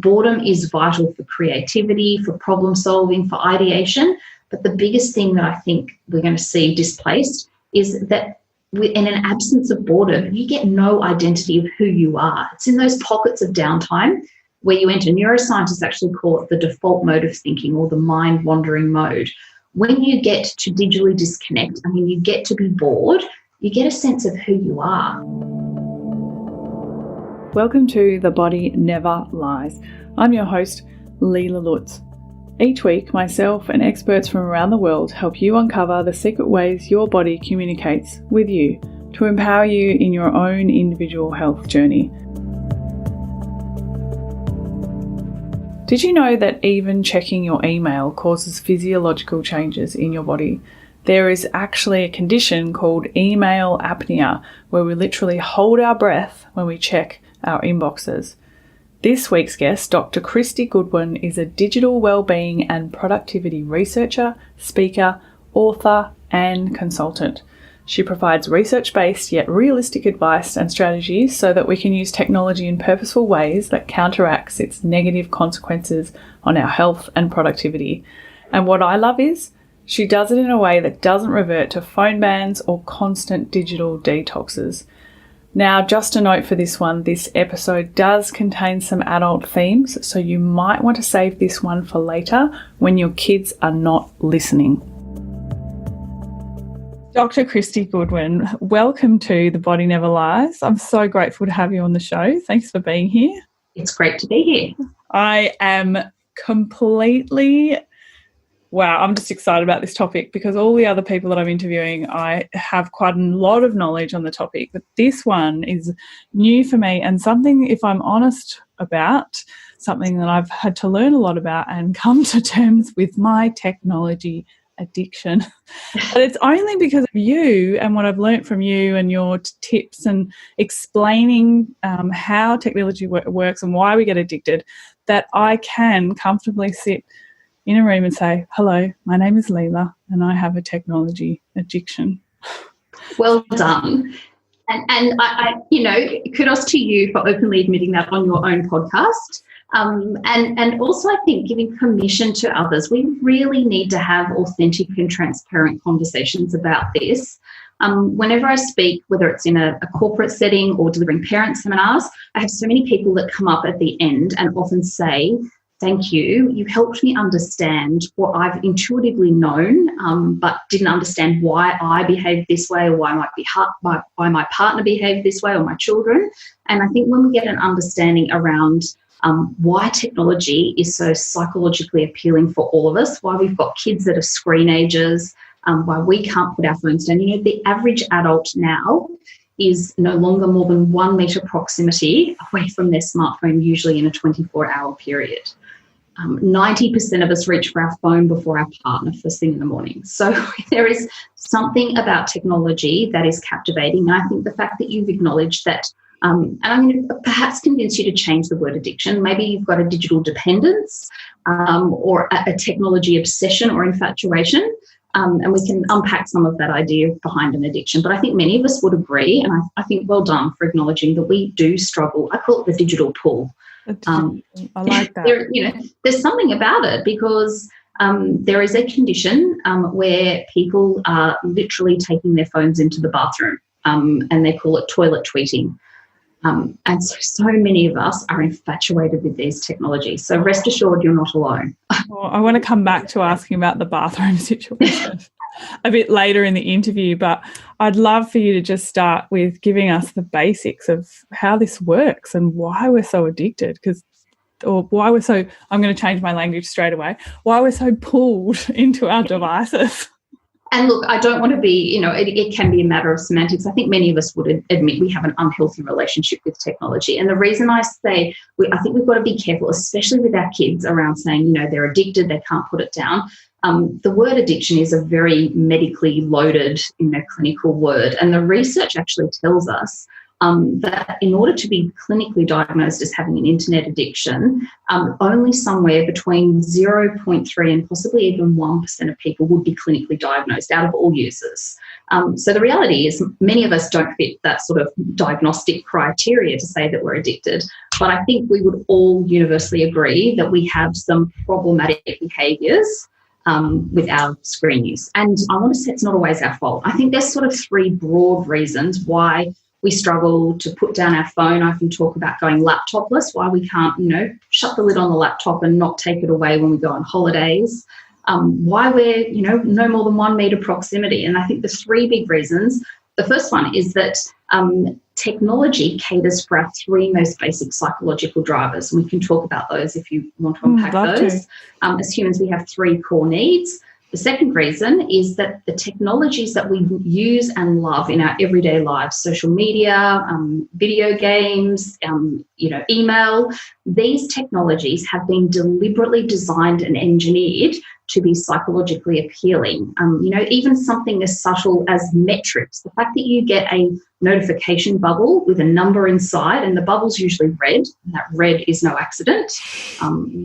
boredom is vital for creativity, for problem solving, for ideation. But the biggest thing that I think we're going to see displaced is that in an absence of boredom, you get no identity of who you are. It's in those pockets of downtime where you enter. Neuroscientists actually call it the default mode of thinking, or the mind-wandering mode. When you get to digitally disconnect, and when you get to be bored, you get a sense of who you are. Welcome to The Body Never Lies. I'm your host, Leela Lutz. Each week, myself and experts from around the world help you uncover the secret ways your body communicates with you to empower you in your own individual health journey. Did you know that even checking your email causes physiological changes in your body? There is actually a condition called email apnea, where we literally hold our breath when we check our inboxes. This week's guest, Dr. Kristy Goodwin, is a digital wellbeing and productivity researcher, speaker, author, and consultant. She provides research-based yet realistic advice and strategies so that we can use technology in purposeful ways that counteracts its negative consequences on our health and productivity. And what I love is she does it in a way that doesn't revert to phone bans or constant digital detoxes. Now, just a note for this one, this episode does contain some adult themes, so you might want to save this one for later when your kids are not listening. Dr. Kristy Goodwin, welcome to The Body Never Lies. I'm so grateful to have you on the show. Thanks for being here. It's great to be here. I am completely... Wow, I'm just excited about this topic because all the other people that I'm interviewing, I have quite a lot of knowledge on the topic, but this one is new for me and something, if I'm honest about, something that I've had to learn a lot about and come to terms with my technology addiction. But it's only because of you and what I've learned from you and your tips and explaining how technology works and why we get addicted that I can comfortably sit in a room and say, hello, my name is Leela and I have a technology addiction. Well done. And I kudos to you for openly admitting that on your own podcast. And also I think giving permission to others. We really need to have authentic and transparent conversations about this. Whenever I speak, whether it's in a corporate setting or delivering parent seminars, I have so many people that come up at the end and often say, thank you. You helped me understand what I've intuitively known, but didn't understand why I behaved this way or why my partner behaved this way or my children. And I think when we get an understanding around why technology is so psychologically appealing for all of us, why we've got kids that are screenagers, why we can't put our phones down. You know, the average adult now is no longer more than 1 metre proximity away from their smartphone, usually in a 24-hour period. 90% of us reach for our phone before our partner first thing in the morning. So there is something about technology that is captivating. And I think the fact that you've acknowledged that, and I'm going to perhaps convince you to change the word addiction. Maybe you've got a digital dependence or a technology obsession or infatuation. And we can unpack some of that idea behind an addiction. But I think many of us would agree, and I think well done for acknowledging that we do struggle. I call it the digital pull. I like that. There's something about it because there is a condition where people are literally taking their phones into the bathroom and they call it toilet tweeting. And so many of us are infatuated with these technologies. So rest assured you're not alone. Well, I want to come back to asking about the bathroom situation a bit later in the interview, but I'd love for you to just start with giving us the basics of how this works and why we're so addicted, I'm going to change my language straight away, why we're so pulled into our devices. And look, I don't want to be, it can be a matter of semantics. I think many of us would admit we have an unhealthy relationship with technology. And the reason I say, I think we've got to be careful, especially with our kids, around saying, they're addicted, they can't put it down. The word addiction is a very medically loaded, clinical word. And the research actually tells us that in order to be clinically diagnosed as having an internet addiction, only somewhere between 0.3 and possibly even 1% of people would be clinically diagnosed out of all users. So the reality is many of us don't fit that sort of diagnostic criteria to say that we're addicted. But I think we would all universally agree that we have some problematic behaviours with our screen use. And I want to say it's not always our fault. I think there's sort of three broad reasons why we struggle to put down our phone. I can talk about going laptopless, why we can't, shut the lid on the laptop and not take it away when we go on holidays, why we're, no more than 1 metre proximity. And I think the three big reasons, the first one is that technology caters for our three most basic psychological drivers. And we can talk about those if you want to unpack those. As humans, we have three core needs. The second reason is that the technologies that we use and love in our everyday lives, social media, video games, email, these technologies have been deliberately designed and engineered to be psychologically appealing. Even something as subtle as metrics, the fact that you get a notification bubble with a number inside, and the bubble's usually red, and that red is no accident.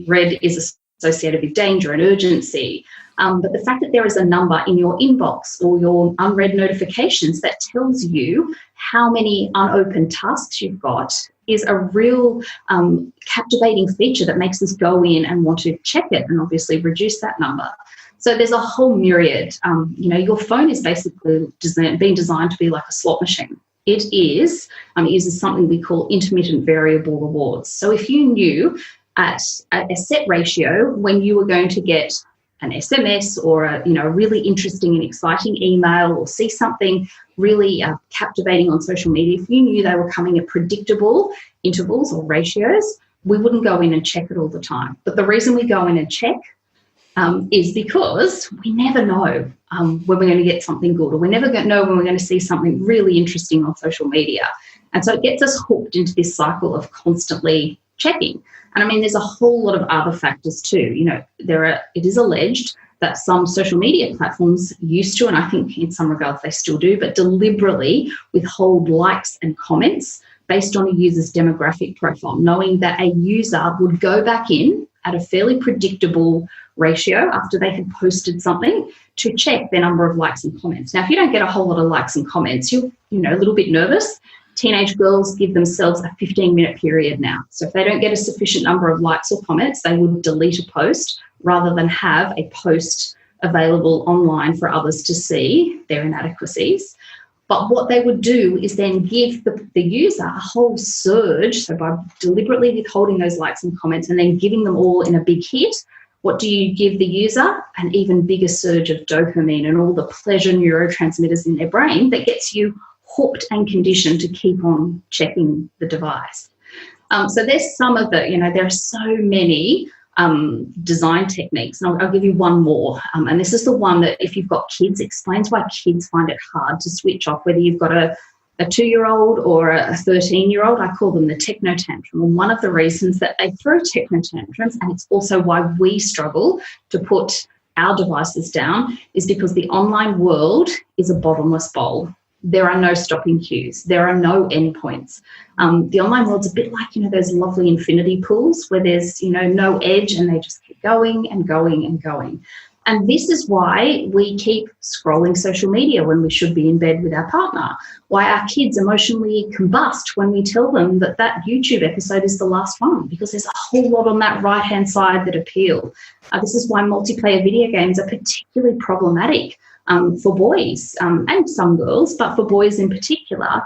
Red is associated with danger and urgency. But the fact that there is a number in your inbox or your unread notifications that tells you how many unopened tasks you've got is a real captivating feature that makes us go in and want to check it and obviously reduce that number. So there's a whole myriad. Your phone is basically being designed to be like a slot machine. It uses something we call intermittent variable rewards. So if you knew at a set ratio when you were going to get an SMS or a really interesting and exciting email or see something really captivating on social media, if you knew they were coming at predictable intervals or ratios, we wouldn't go in and check it all the time. But the reason we go in and check is because we never know when we're going to get something good, or we never know when we're going to see something really interesting on social media. And so it gets us hooked into this cycle of constantly checking. And I mean, there's a whole lot of other factors too. It is alleged that some social media platforms used to, and I think in some regards they still do, but deliberately withhold likes and comments based on a user's demographic profile, knowing that a user would go back in at a fairly predictable ratio after they had posted something to check their number of likes and comments. Now, if you don't get a whole lot of likes and comments, you're a little bit nervous. Teenage girls give themselves a 15-minute period now. So if they don't get a sufficient number of likes or comments, they would delete a post rather than have a post available online for others to see their inadequacies. But what they would do is then give the user a whole surge. So by deliberately withholding those likes and comments and then giving them all in a big hit, what do you give the user? An even bigger surge of dopamine and all the pleasure neurotransmitters in their brain that gets you hooked and conditioned to keep on checking the device. So there's some of the, there are so many design techniques. And I'll give you one more. And this is the one that if you've got kids, explains why kids find it hard to switch off, whether you've got a 2-year-old or a 13-year-old. I call them the techno tantrum. And one of the reasons that they throw techno tantrums, and it's also why we struggle to put our devices down, is because the online world is a bottomless bowl. There are no stopping cues. There are no endpoints. The online world's a bit like, those lovely infinity pools where there's, no edge and they just keep going and going and going. And this is why we keep scrolling social media when we should be in bed with our partner, why our kids emotionally combust when we tell them that YouTube episode is the last one, because there's a whole lot on that right-hand side that appeal. This is why multiplayer video games are particularly problematic for boys and some girls, but for boys in particular,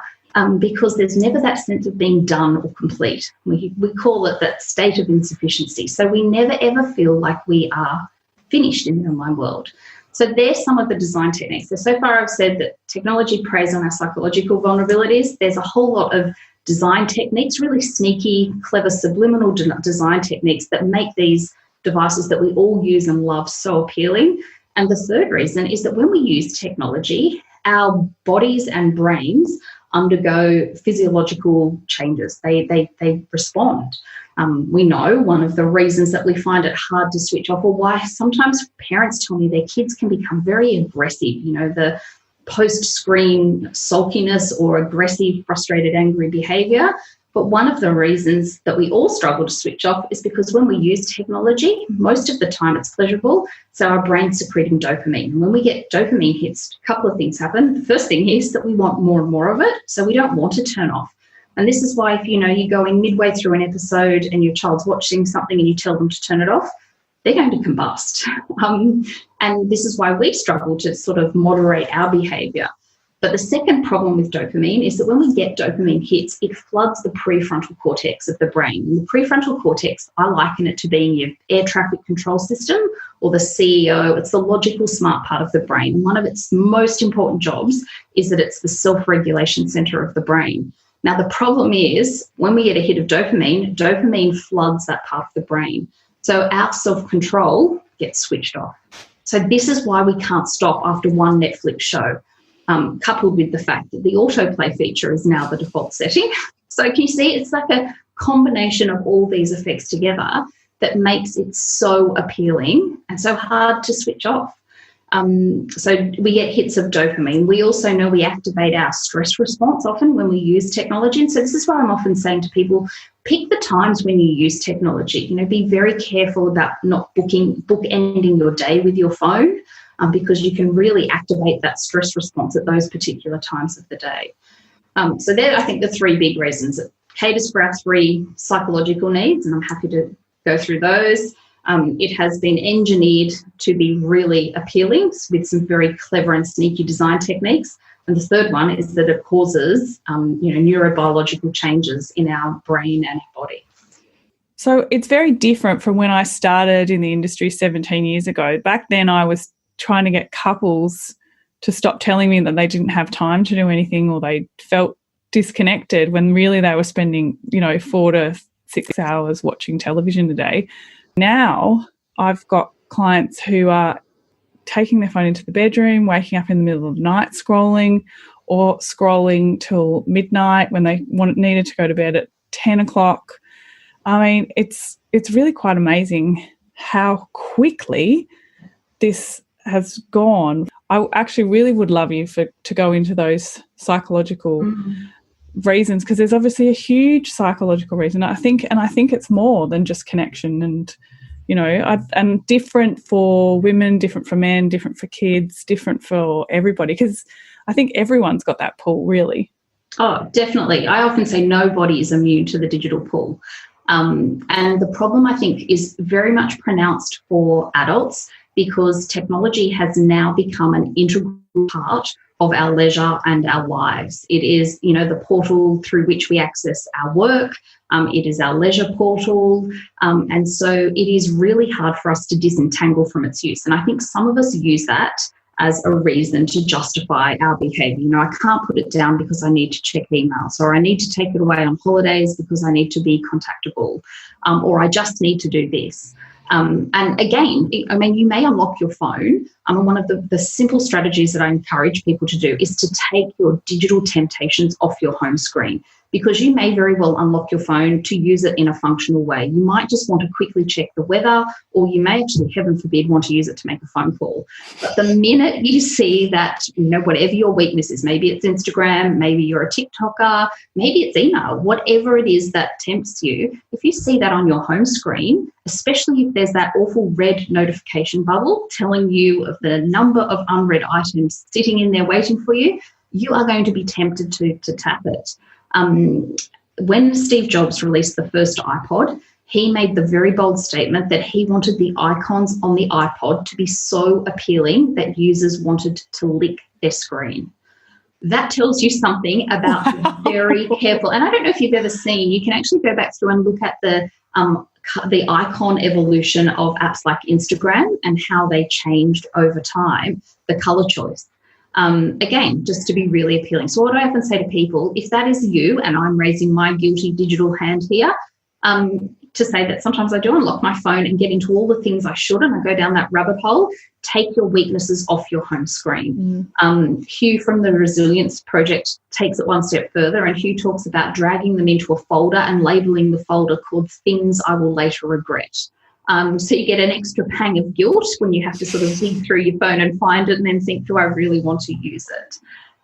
because there's never that sense of being done or complete. We call it that state of insufficiency. So we never, ever feel like we are finished in the online world. So there's some of the design techniques. So far I've said that technology preys on our psychological vulnerabilities. There's a whole lot of design techniques, really sneaky, clever, subliminal design techniques that make these devices that we all use and love so appealing. And the third reason is that when we use technology, our bodies and brains undergo physiological changes. They respond. We know one of the reasons that we find it hard to switch off, or why sometimes parents tell me their kids can become very aggressive. post-screen sulkiness or aggressive, frustrated, angry behaviour. But one of the reasons that we all struggle to switch off is because when we use technology, most of the time it's pleasurable, so our brain's secreting dopamine. And when we get dopamine hits, a couple of things happen. The first thing is that we want more and more of it, so we don't want to turn off. And this is why if, you're going midway through an episode and your child's watching something and you tell them to turn it off, they're going to combust. And this is why we struggle to sort of moderate our behaviour. But the second problem with dopamine is that when we get dopamine hits, it floods the prefrontal cortex of the brain. And the prefrontal cortex, I liken it to being your air traffic control system or the CEO. It's the logical, smart part of the brain. One of its most important jobs is that it's the self-regulation centre of the brain. Now, the problem is when we get a hit of dopamine, dopamine floods that part of the brain. So our self-control gets switched off. So this is why we can't stop after one Netflix show. Coupled with the fact that the autoplay feature is now the default setting. So can you see it's like a combination of all these effects together that makes it so appealing and so hard to switch off. So we get hits of dopamine. We also know we activate our stress response often when we use technology. And so this is why I'm often saying to people, pick the times when you use technology. Be very careful about not bookending your day with your phone. Because you can really activate that stress response at those particular times of the day. So they're, I think, the three big reasons. It caters for our three psychological needs, and I'm happy to go through those. It has been engineered to be really appealing with some very clever and sneaky design techniques. And the third one is that it causes, neurobiological changes in our brain and our body. So it's very different from when I started in the industry 17 years ago. Back then I was trying to get couples to stop telling me that they didn't have time to do anything or they felt disconnected when really they were spending, 4 to 6 hours watching television a day. Now I've got clients who are taking their phone into the bedroom, waking up in the middle of the night scrolling, or scrolling till midnight when they needed to go to bed at 10 o'clock. I mean, it's really quite amazing how quickly this has gone. I actually really would love you to go into those psychological reasons, because there's obviously a huge psychological reason. I think it's more than just connection, and and different for women, different for men, different for kids, different for everybody, because I think everyone's got that pull, really. Oh, definitely. I often say nobody is immune to the digital pull. And the problem, I think, is very much pronounced for adults, because technology has now become an integral part of our leisure and our lives. It is, the portal through which we access our work. It is our leisure portal. And so it is really hard for us to disentangle from its use. And I think some of us use that as a reason to justify our behaviour. I can't put it down because I need to check emails, or I need to take it away on holidays because I need to be contactable, or I just need to do this. And again, you may unlock your phone. One of the simple strategies that I encourage people to do is to take your digital temptations off your home screen, because you may very well unlock your phone to use it in a functional way. You might just want to quickly check the weather, or you may actually, heaven forbid, want to use it to make a phone call. But the minute you see that, whatever your weakness is, maybe it's Instagram, maybe you're a TikToker, maybe it's email, whatever it is that tempts you, if you see that on your home screen, especially if there's that awful red notification bubble telling you of the number of unread items sitting in there waiting for you, you are going to be tempted to tap it. When Steve Jobs released the first iPod, he made the very bold statement that he wanted the icons on the iPod to be so appealing that users wanted to lick their screen. That tells you something about very careful. And I don't know if you've ever seen, you can actually go back through and look at the icon evolution of apps like Instagram and how they changed over time, the colour choice. Again, just to be really appealing. So what I often say to people, if that is you, and I'm raising my guilty digital hand here, to say that sometimes I do unlock my phone and get into all the things I shouldn't, I go down that rabbit hole, take your weaknesses off your home screen. Hugh from the Resilience Project takes it one step further, and Hugh talks about dragging them into a folder and labelling the folder called Things I Will Later Regret. So you get an extra pang of guilt when you have to sort of dig through your phone and find it and then think, do I really want to use it?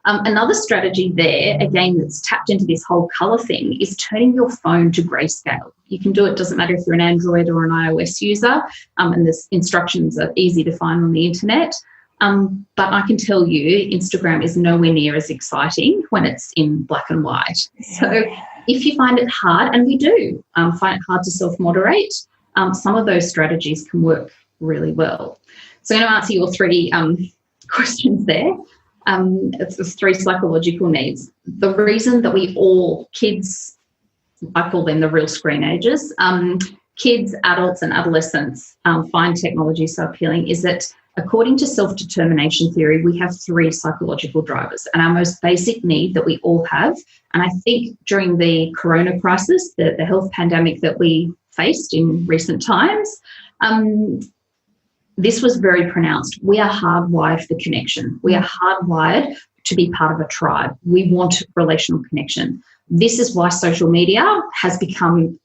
Another strategy there, again, that's tapped into this whole colour thing, is turning your phone to grayscale. You can do it, doesn't matter if you're an Android or an iOS user, and the instructions are easy to find on the internet. But I can tell you Instagram is nowhere near as exciting when it's in black and white. So if you find it hard, and we do find it hard to self-moderate, some of those strategies can work really well. So I'm going to answer your three questions there. It's three psychological needs. The reason that we all, kids, I call them the real screen ages, kids, adults and adolescents find technology so appealing is that according to self-determination theory, we have three psychological drivers, and our most basic need that we all have, and I think during the corona crisis, the health pandemic that we faced in recent times, this was very pronounced. We are hardwired for connection. We are hardwired to be part of a tribe. We want relational connection. This is why social media has become,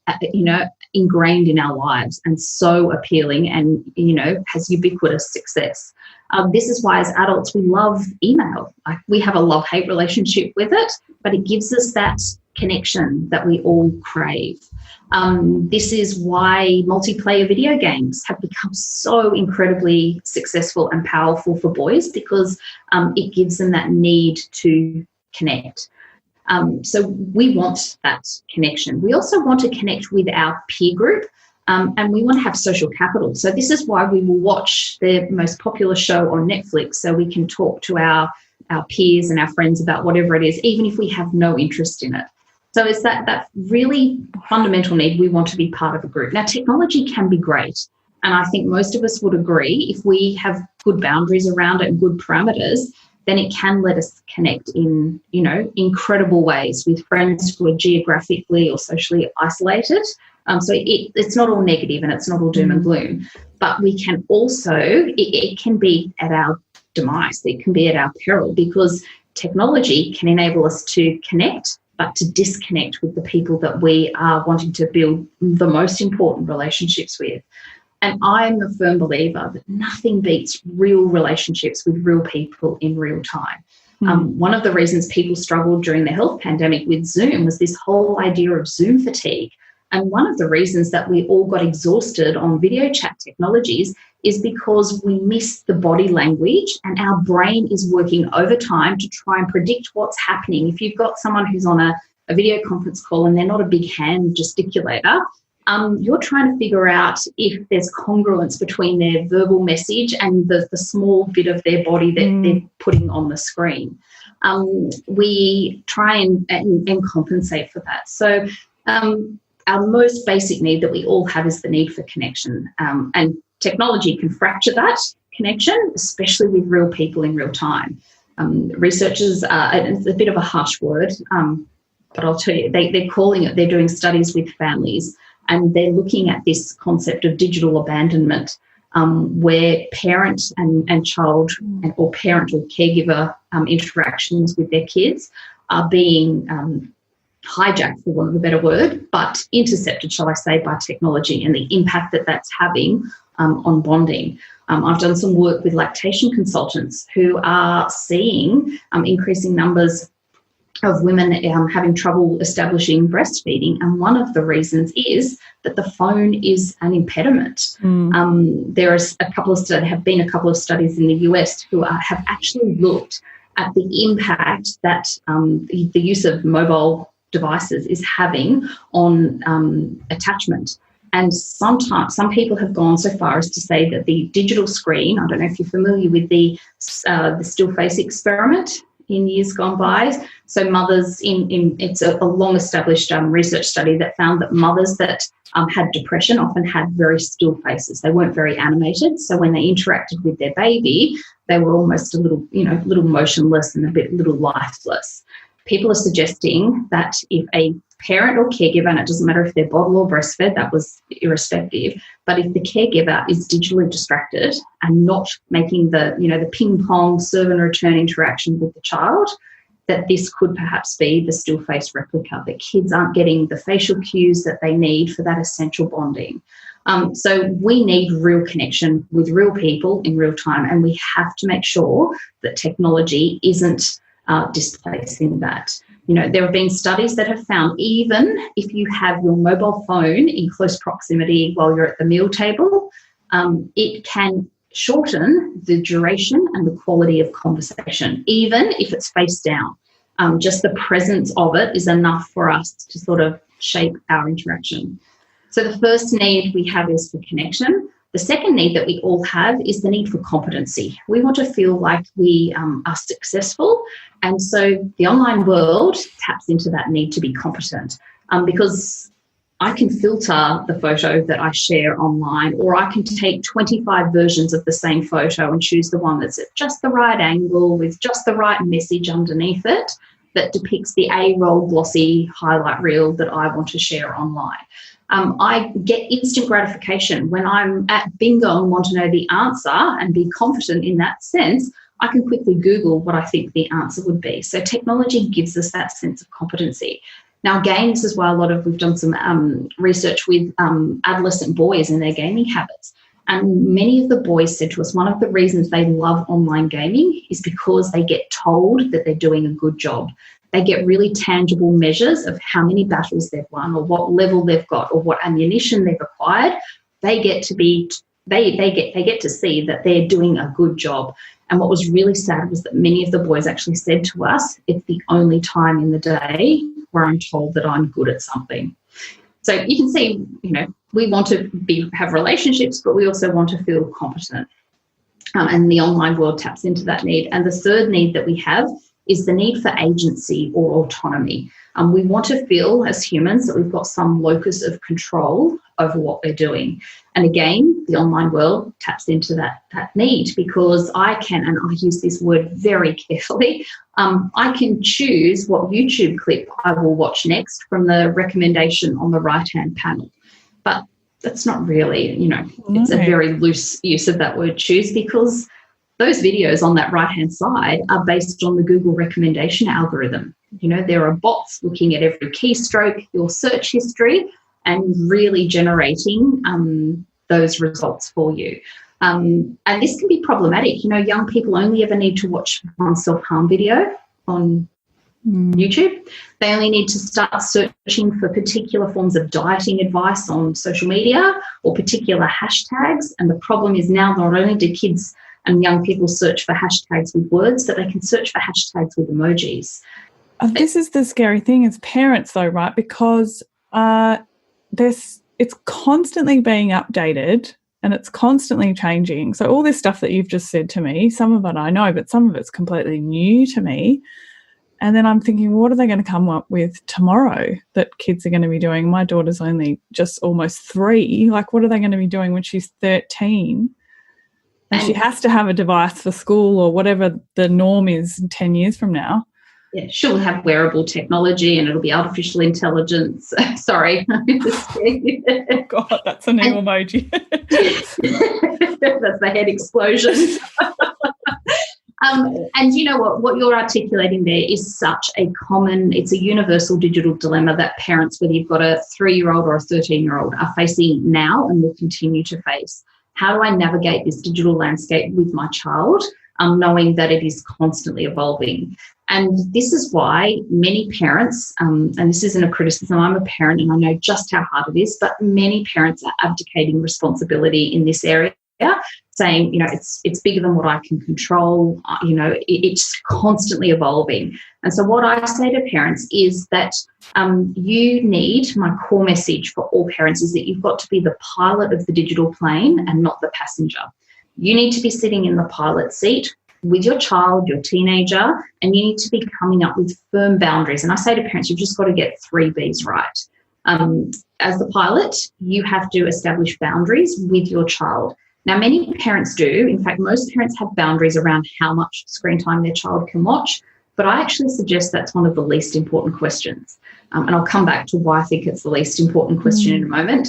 ingrained in our lives and so appealing and, has ubiquitous success. This is why as adults we love email. We have a love-hate relationship with it, but it gives us that connection that we all crave. This is why multiplayer video games have become so incredibly successful and powerful for boys, because it gives them that need to connect. So we want that connection. We also want to connect with our peer group, and we want to have social capital. So this is why we will watch the most popular show on Netflix, so we can talk to our peers and our friends about whatever it is, even if we have no interest in it. So it's that really fundamental need. We want to be part of a group. Now, technology can be great, and I think most of us would agree if we have good boundaries around it and good parameters, then it can let us connect in, incredible ways with friends who are geographically or socially isolated. So it's not all negative and it's not all doom and gloom, but we can also, it can be at our demise, it can be at our peril, because technology can enable us to connect, but to disconnect with the people that we are wanting to build the most important relationships with. And I'm a firm believer that nothing beats real relationships with real people in real time. One of the reasons people struggled during the health pandemic with Zoom was this whole idea of Zoom fatigue. And one of the reasons that we all got exhausted on video chat technologies is because we miss the body language, and our brain is working overtime to try and predict what's happening. If you've got someone who's on a video conference call and they're not a big hand gesticulator, you're trying to figure out if there's congruence between their verbal message and the small bit of their body that they're putting on the screen. We try and compensate for that. So our most basic need that we all have is the need for connection. And technology can fracture that connection, especially with real people in real time. Researchers, it's a bit of a harsh word, but I'll tell you, they're calling it, they're doing studies with families, and they're looking at this concept of digital abandonment, where parent and child or parent or caregiver interactions with their kids are being hijacked, for want of a better word, but intercepted, shall I say, by technology, and the impact that that's having on bonding. I've done some work with lactation consultants who are seeing increasing numbers of women having trouble establishing breastfeeding, and one of the reasons is that the phone is an impediment. There is a couple of studies in the US who have actually looked at the impact that the use of mobile devices is having on attachment. And sometimes some people have gone so far as to say that the digital screen, I don't know if you're familiar with the still face experiment in years gone by. So mothers it's a long established research study that found that mothers that had depression often had very still faces. They weren't very animated. So when they interacted with their baby, they were almost a little motionless and a little lifeless. People are suggesting that if a parent or caregiver, and it doesn't matter if they're bottle or breastfed, that was irrespective, but if the caregiver is digitally distracted and not making the ping pong serve and return interaction with the child, that this could perhaps be the still face replica, that kids aren't getting the facial cues that they need for that essential bonding. So we need real connection with real people in real time, and we have to make sure that technology isn't displacing that. There have been studies that have found even if you have your mobile phone in close proximity while you're at the meal table, it can shorten the duration and the quality of conversation, even if it's face down. Just the presence of it is enough for us to sort of shape our interaction. So the first need we have is for connection. The second need that we all have is the need for competency. We want to feel like we are successful. And so the online world taps into that need to be competent, because I can filter the photo that I share online, or I can take 25 versions of the same photo and choose the one that's at just the right angle with just the right message underneath it that depicts the A-roll glossy highlight reel that I want to share online. I get instant gratification when I'm at bingo and want to know the answer and be confident in that sense. I can quickly Google what I think the answer would be. So technology gives us that sense of competency. Now, games as well, we've done some research with adolescent boys and their gaming habits. And many of the boys said to us one of the reasons they love online gaming is because they get told that they're doing a good job. They get really tangible measures of how many battles they've won, or what level they've got, or what ammunition they've acquired. They get to see that they're doing a good job. And what was really sad was that many of the boys actually said to us, it's the only time in the day where I'm told that I'm good at something. So you can see, we want to have relationships, but we also want to feel competent. And the online world taps into that need. And the third need that we have is the need for agency or autonomy. We want to feel as humans that we've got some locus of control over what we're doing. And again, the online world taps into that need, because I can, and I use this word very carefully, I can choose what YouTube clip I will watch next from the recommendation on the right-hand panel. But that's not really, it's a very loose use of that word choose, because those videos on that right-hand side are based on the Google recommendation algorithm. There are bots looking at every keystroke, your search history, and really generating those results for you. And this can be problematic. Young people only ever need to watch one self-harm video on YouTube. They only need to start searching for particular forms of dieting advice on social media or particular hashtags. And the problem is now not only do kids and young people search for hashtags with words, that they can search for hashtags with emojis. This is the scary thing as parents though, right? Because it's constantly being updated and it's constantly changing. So all this stuff that you've just said to me, some of it I know, but some of it's completely new to me. And then I'm thinking, what are they going to come up with tomorrow that kids are going to be doing? My daughter's only just almost 3. Like, what are they going to be doing when she's 13? And she has to have a device for school or whatever the norm is 10 years from now. Yeah, she'll have wearable technology and it'll be artificial intelligence. Sorry. God, that's a new emoji. That's the head explosion. And you know what you're articulating there is such a common, it's a universal digital dilemma that parents, whether you've got a 3-year-old or a 13-year-old, are facing now and will continue to face. How do I navigate this digital landscape with my child, knowing that it is constantly evolving? And this is why many parents, and this isn't a criticism, I'm a parent and I know just how hard it is, but many parents are abdicating responsibility in this area, saying, it's bigger than what I can control, it's constantly evolving. And so what I say to parents is that my core message for all parents is that you've got to be the pilot of the digital plane and not the passenger. You need to be sitting in the pilot seat with your child, your teenager, and you need to be coming up with firm boundaries. And I say to parents, you've just got to get 3 Bs right. As the pilot, you have to establish boundaries with your child. Now, many parents do. In fact, most parents have boundaries around how much screen time their child can watch, but I actually suggest that's one of the least important questions. And I'll come back to why I think it's the least important question in a moment.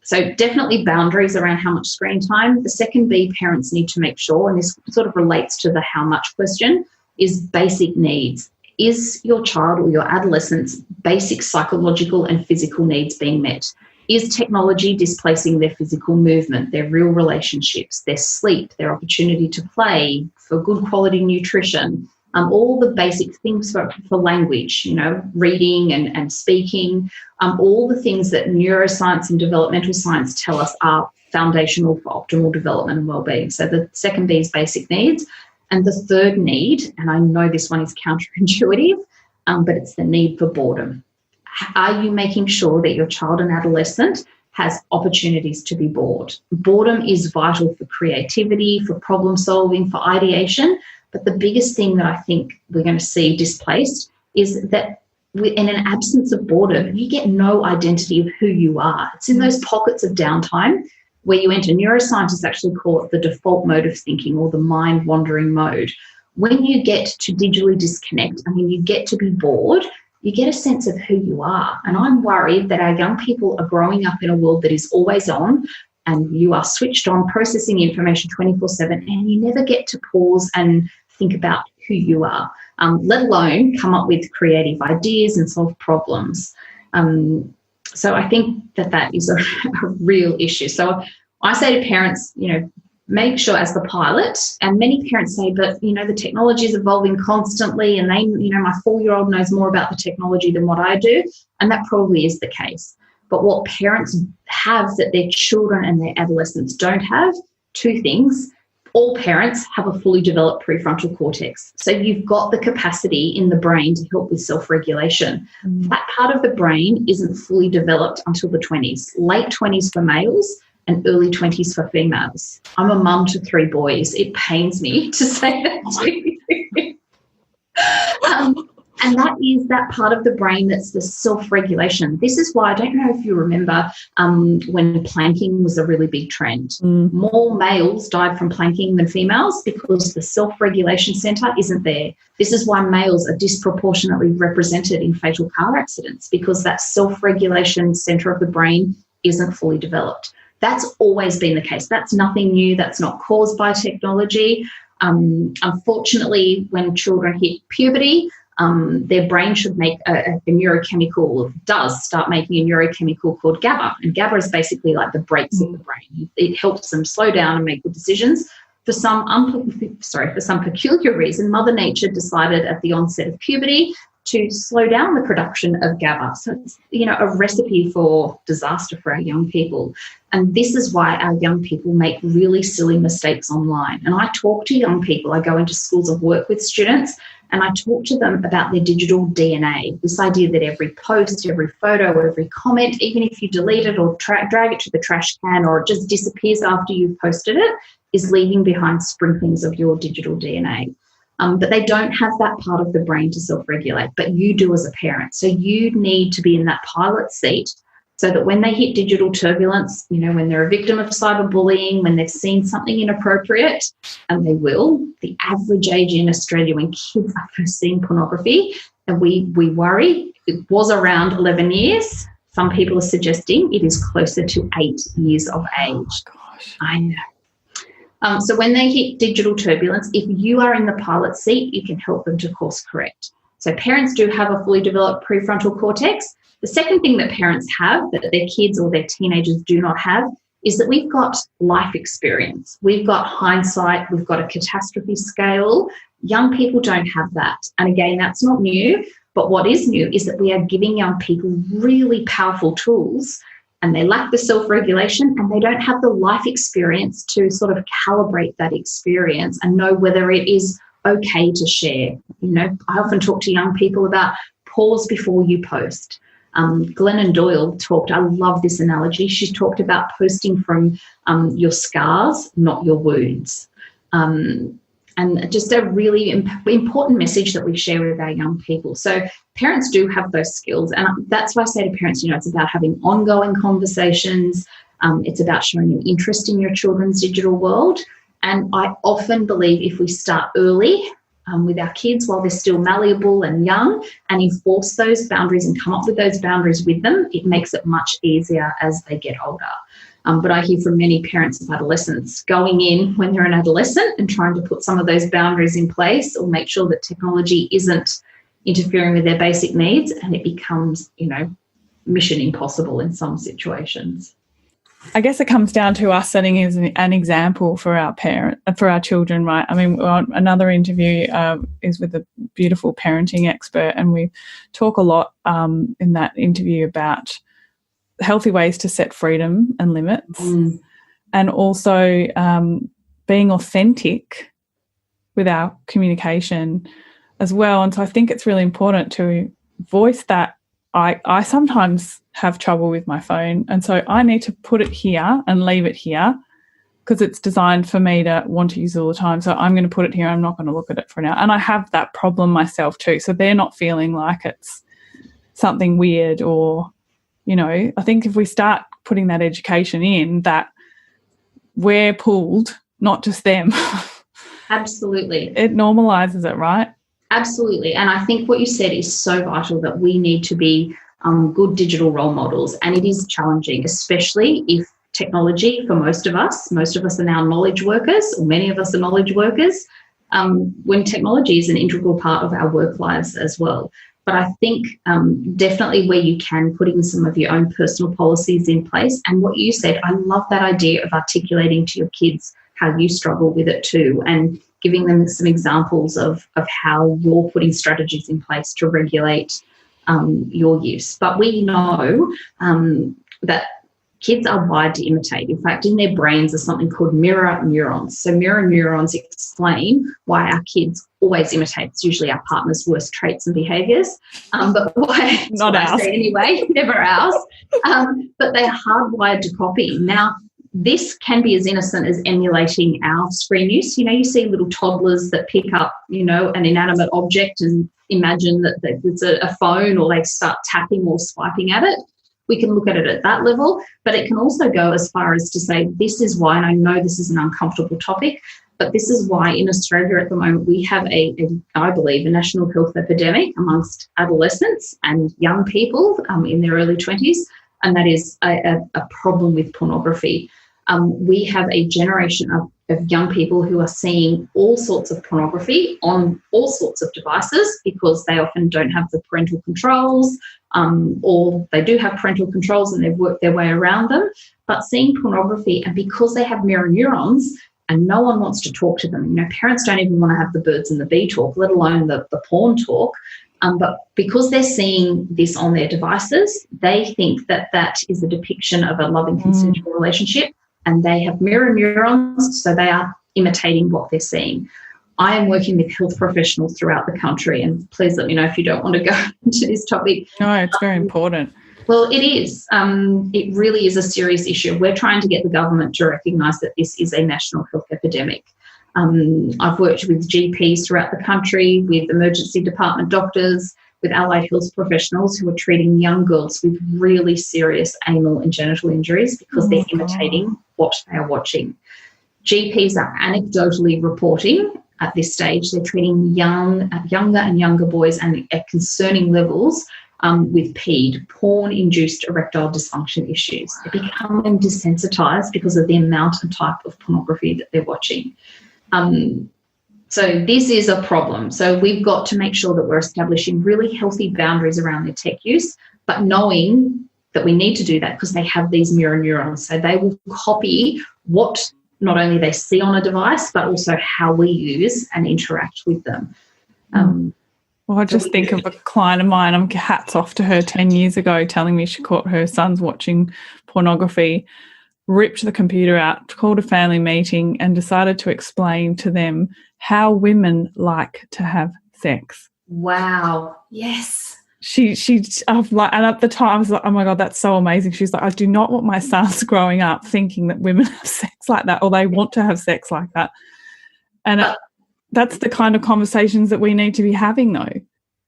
So definitely boundaries around how much screen time. The second B parents need to make sure, and this sort of relates to the how much question, is basic needs. Is your child or your adolescent's basic psychological and physical needs being met? Is technology displacing their physical movement, their real relationships, their sleep, their opportunity to play, for good quality nutrition, all the basic things for language, reading and speaking, all the things that neuroscience and developmental science tell us are foundational for optimal development and wellbeing. So the second B is basic needs. And the third need, and I know this one is counterintuitive, but it's the need for boredom. Are you making sure that your child and adolescent has opportunities to be bored? Boredom is vital for creativity, for problem solving, for ideation. But the biggest thing that I think we're going to see displaced is that in an absence of boredom, you get no identity of who you are. It's in those pockets of downtime where you enter. Neuroscientists actually call it the default mode of thinking, or the mind-wandering mode. When you get to digitally disconnect and when you get to be bored, you get a sense of who you are. And I'm worried that our young people are growing up in a world that is always on, and you are switched on, processing information 24/7, and you never get to pause and think about who you are, let alone come up with creative ideas and solve problems. So I think that is a real issue. So I say to parents, make sure as the pilot, and many parents say, but, the technology is evolving constantly, and my 4-year-old knows more about the technology than what I do. And that probably is the case. But what parents have that their children and their adolescents don't have, two things. All parents have a fully developed prefrontal cortex. So you've got the capacity in the brain to help with self-regulation. That part of the brain isn't fully developed until the 20s, late 20s for males and early 20s for females. I'm a mum to 3 boys. It pains me to say that to you. And that is that part of the brain that's the self-regulation. This is why, I don't know if you remember when planking was a really big trend. More males died from planking than females because the self-regulation centre isn't there. This is why males are disproportionately represented in fatal car accidents, because that self-regulation centre of the brain isn't fully developed. That's always been the case. That's nothing new. That's not caused by technology. Unfortunately, when children hit puberty, their brain should make a neurochemical, or does start making a neurochemical called GABA. And GABA is basically like the brakes of the brain. It helps them slow down and make good decisions. For some peculiar reason, Mother Nature decided at the onset of puberty to slow down the production of GABA. So it's, a recipe for disaster for our young people. And this is why our young people make really silly mistakes online. And I talk to young people. I go into schools of work with students, and I talk to them about their digital DNA, this idea that every post, every photo, every comment, even if you delete it or drag it to the trash can, or it just disappears after you've posted it, is leaving behind sprinklings of your digital DNA. But they don't have that part of the brain to self-regulate, but you do as a parent. So you need to be in that pilot seat so that when they hit digital turbulence, when they're a victim of cyberbullying, when they've seen something inappropriate, and they will, the average age in Australia when kids are first seeing pornography, and we worry, it was around 11 years. Some people are suggesting it is closer to 8 years of age. Oh, gosh. I know. So when they hit digital turbulence, if you are in the pilot seat, you can help them to course correct. So parents do have a fully developed prefrontal cortex. The second thing that parents have that their kids or their teenagers do not have is that we've got life experience. We've got hindsight. We've got a catastrophe scale. Young people don't have that. And again, that's not new. But what is new is that we are giving young people really powerful tools, and they lack the self-regulation, and they don't have the life experience to sort of calibrate that experience and know whether it is okay to share. I often talk to young people about pause before you post. Glennon Doyle talked, I love this analogy, she talked about posting from your scars, not your wounds. And just a really important message that we share with our young people. So parents do have those skills. And that's why I say to parents, it's about having ongoing conversations. It's about showing an interest in your children's digital world. And I often believe if we start early with our kids while they're still malleable and young, and enforce those boundaries and come up with those boundaries with them, it makes it much easier as they get older. But I hear from many parents of adolescents going in when they're an adolescent and trying to put some of those boundaries in place or make sure that technology isn't interfering with their basic needs, and it becomes, mission impossible in some situations. I guess it comes down to us setting as an example for our children, right? I mean, another interview is with a beautiful parenting expert, and we talk a lot in that interview about healthy ways to set freedom and limits, and also being authentic with our communication as well. And so I think it's really important to voice that I sometimes have trouble with my phone, and so I need to put it here and leave it here because it's designed for me to want to use it all the time. So I'm going to put it here. I'm not going to look at it for now. And I have that problem myself too. So they're not feeling like it's something weird or, you know, I think if we start putting that education in, that we're pulled, not just them. Absolutely. It normalises it, right? Absolutely. And I think what you said is so vital, that we need to be good digital role models. And it is challenging, especially if technology, for most of us are now knowledge workers, or many of us are knowledge workers, when technology is an integral part of our work lives as well. But I think definitely where you can, putting some of your own personal policies in place. And what you said, I love that idea of articulating to your kids how you struggle with it too, and giving them some examples of how you're putting strategies in place to regulate your use. But we know that kids are wired to imitate. In fact, in their brains is something called mirror neurons. So mirror neurons explain why our kids always imitate. It's usually our partner's worst traits and behaviours. But why? Not ours. Anyway, never ours. But they're hardwired to copy. Now, this can be as innocent as emulating our screen use. You know, you see little toddlers that pick up, you know, an inanimate object and imagine that it's a phone, or they start tapping or swiping at it. We can look at it at that level, but it can also go as far as to say, this is why, and I know this is an uncomfortable topic, but this is why in Australia at the moment we have I believe, a national health epidemic amongst adolescents and young people in their early 20s, and that is a problem with pornography. We have a generation of young people who are seeing all sorts of pornography on all sorts of devices because they often don't have the parental controls, or they do have parental controls and they've worked their way around them, but seeing pornography, and because they have mirror neurons and no one wants to talk to them, you know, parents don't even want to have the birds and the bee talk, let alone the porn talk, but because they're seeing this on their devices, they think that that is a depiction of a loving, consensual relationship, and they have mirror neurons, so they are imitating what they're seeing. I am working with health professionals throughout the country, and please let me know if you don't want to go into this topic. No, it's very important. Well, it is. It really is a serious issue. We're trying to get the government to recognise that this is a national health epidemic. I've worked with GPs throughout the country, with emergency department doctors, with allied health professionals who are treating young girls with really serious anal and genital injuries because they're imitating what they are watching. GPs are anecdotally reporting at this stage they're treating younger and younger boys, and at concerning levels, with PED, porn-induced erectile dysfunction issues. They're becoming desensitised because of the amount and type of pornography that they're watching. So this is a problem. So we've got to make sure that we're establishing really healthy boundaries around their tech use, but knowing that we need to do that because they have these mirror neurons. So they will copy what not only they see on a device, but also how we use and interact with them. Well, I just think of a client of mine, hats off to her 10 years ago, telling me she caught her sons watching pornography, ripped the computer out, called a family meeting and decided to explain to them how women like to have sex. Wow. Yes. And at the time I was like, oh my God, that's so amazing. She's like, I do not want my sons growing up thinking that women have sex like that, or they want to have sex like that. And that's the kind of conversations that we need to be having, though.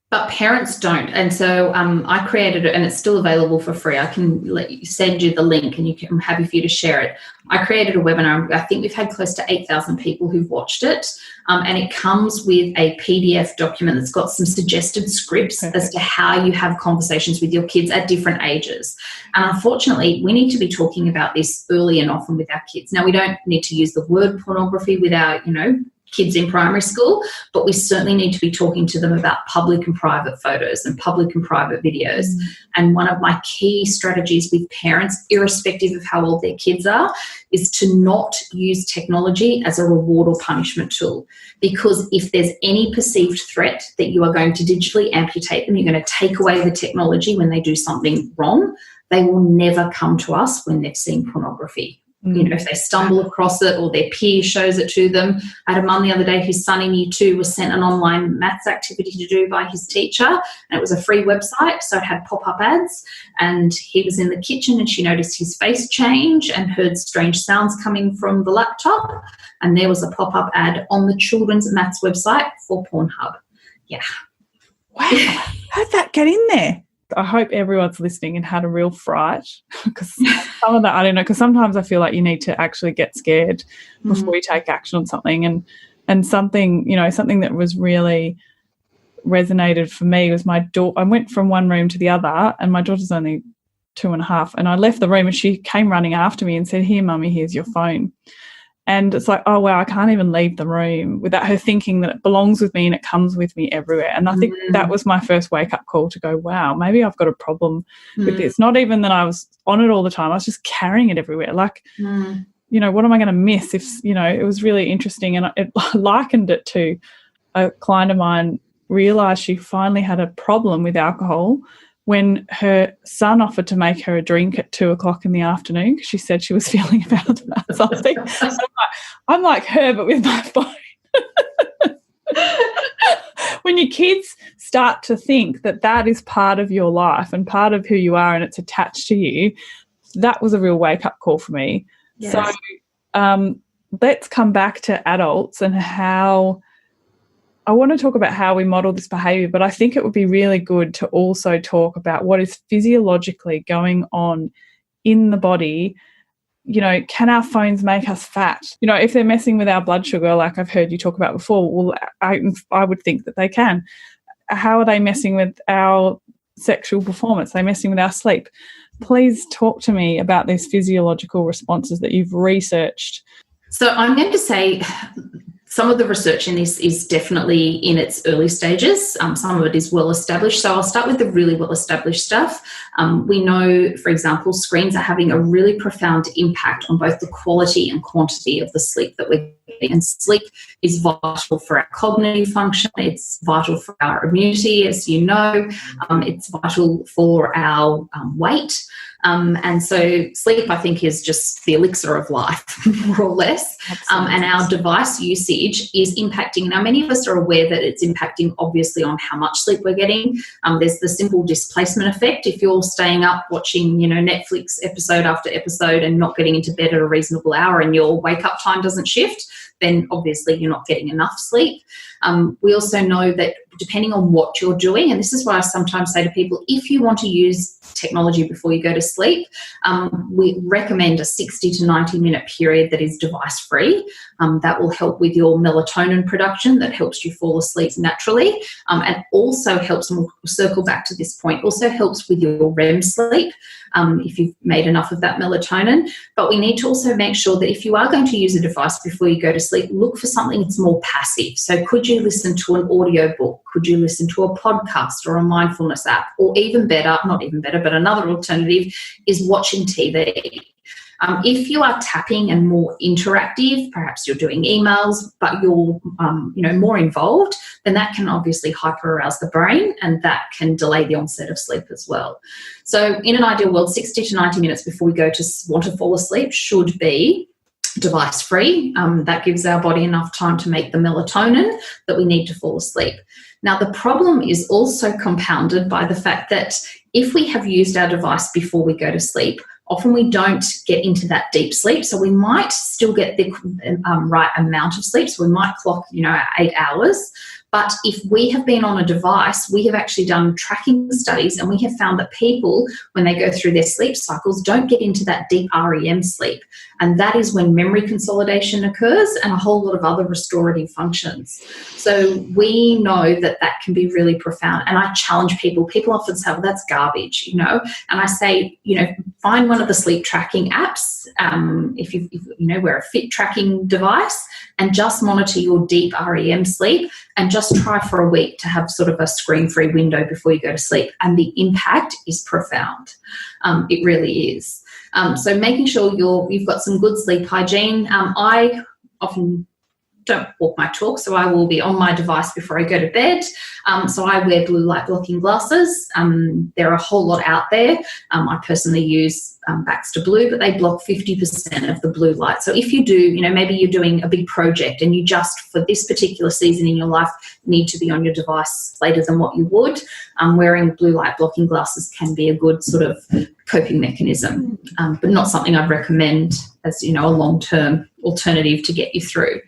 But parents don't. And so I created it, and it's still available for free. I can send you the link, and I'm happy for you to share it. I created a webinar. I think we've had close to 8,000 people who've watched it, and it comes with a PDF document that's got some suggested scripts as to how you have conversations with your kids at different ages. And unfortunately, we need to be talking about this early and often with our kids. Now, we don't need to use the word pornography with our, kids in primary school, but we certainly need to be talking to them about public and private photos and public and private videos. And one of my key strategies with parents, irrespective of how old their kids are, is to not use technology as a reward or punishment tool. Because if there's any perceived threat that you are going to digitally amputate them, you're going to take away the technology when they do something wrong, they will never come to us when they've seen pornography. You know, if they stumble across it or their peer shows it to them. I had a mum the other day whose son in year 2 was sent an online maths activity to do by his teacher, and it was a free website, so it had pop-up ads, and he was in the kitchen and she noticed his face change and heard strange sounds coming from the laptop, and there was a pop-up ad on the children's maths website for Pornhub. Yeah. Wow. How'd that get in there? I hope everyone's listening and had a real fright, because some of that, I don't know, because sometimes I feel like you need to actually get scared before you take action on something. And something, you know, something that was really resonated for me was my daughter. I went from one room to the other, and my daughter's only 2.5, and I left the room and she came running after me and said, "Here, Mummy, here's your phone." And it's like, oh, wow, I can't even leave the room without her thinking that it belongs with me and it comes with me everywhere. And I think that was my first wake-up call to go, wow, maybe I've got a problem with this. Not even that I was on it all the time. I was just carrying it everywhere. Like, you know, what am I going to miss if, you know, it was really interesting. And I likened it to a client of mine realised she finally had a problem with alcohol when her son offered to make her a drink at 2:00 in the afternoon because she said she was feeling about something. So I'm like her, but with my phone. When your kids start to think that that is part of your life and part of who you are and it's attached to you, that was a real wake-up call for me. Yes. So let's come back to adults and how I want to talk about how we model this behaviour, but I think it would be really good to also talk about what is physiologically going on in the body. You know, can our phones make us fat? You know, if they're messing with our blood sugar, like I've heard you talk about before, well, I would think that they can. How are they messing with our sexual performance? Are they messing with our sleep? Please talk to me about these physiological responses that you've researched. So I'm going to say some of the research in this is definitely in its early stages. Some of it is well established. So I'll start with the really well established stuff. We know, for example, screens are having a really profound impact on both the quality and quantity of the sleep that we're getting. And sleep is vital for our cognitive function. It's vital for our immunity, as you know. It's vital for our weight. And so sleep, I think, is just the elixir of life, more or less. And our device usage is impacting. Now, many of us are aware that it's impacting, obviously, on how much sleep we're getting. There's the simple displacement effect. If you're staying up watching, you know, Netflix episode after episode and not getting into bed at a reasonable hour and your wake-up time doesn't shift, then obviously you're not getting enough sleep. We also know that depending on what you're doing, and this is why I sometimes say to people, if you want to use technology before you go to sleep, we recommend a 60 to 90-minute period that is device-free. That will help with your melatonin production, that helps you fall asleep naturally, and also helps, and we'll circle back to this point, also helps with your REM sleep if you've made enough of that melatonin. But we need to also make sure that if you are going to use a device before you go to sleep, look for something that's more passive. So could you listen to an audio book? Could you listen to a podcast or a mindfulness app? Or even better, not even better, but another alternative is watching TV. If you are tapping and more interactive, perhaps you're doing emails, but you're more involved, then that can obviously hyper-arouse the brain, and that can delay the onset of sleep as well. So in an ideal world, 60 to 90 minutes before we go to want to fall asleep should be device-free. That gives our body enough time to make the melatonin that we need to fall asleep. Now, the problem is also compounded by the fact that if we have used our device before we go to sleep, often we don't get into that deep sleep. So we might still get the right amount of sleep. So we might clock, 8 hours, But if we have been on a device, we have actually done tracking studies, and we have found that people, when they go through their sleep cycles, don't get into that deep REM sleep. And that is when memory consolidation occurs and a whole lot of other restorative functions. So we know that that can be really profound. And I challenge people. People often say, well, that's garbage, you know. And I say, you know, find one of the sleep tracking apps, if you wear a fit tracking device, and just monitor your deep REM sleep, and just try for a week to have sort of a screen-free window before you go to sleep. And the impact is profound. It really is. So making sure you've got some good sleep hygiene. I often don't walk my talk, so I will be on my device before I go to bed. So I wear blue light blocking glasses. There are a whole lot out there. I personally use Baxter Blue, but they block 50% of the blue light. So if you do, you know, maybe you're doing a big project and you just, for this particular season in your life, need to be on your device later than what you would, wearing blue light blocking glasses can be a good sort of coping mechanism, but not something I'd recommend as, you know, a long-term alternative to get you through.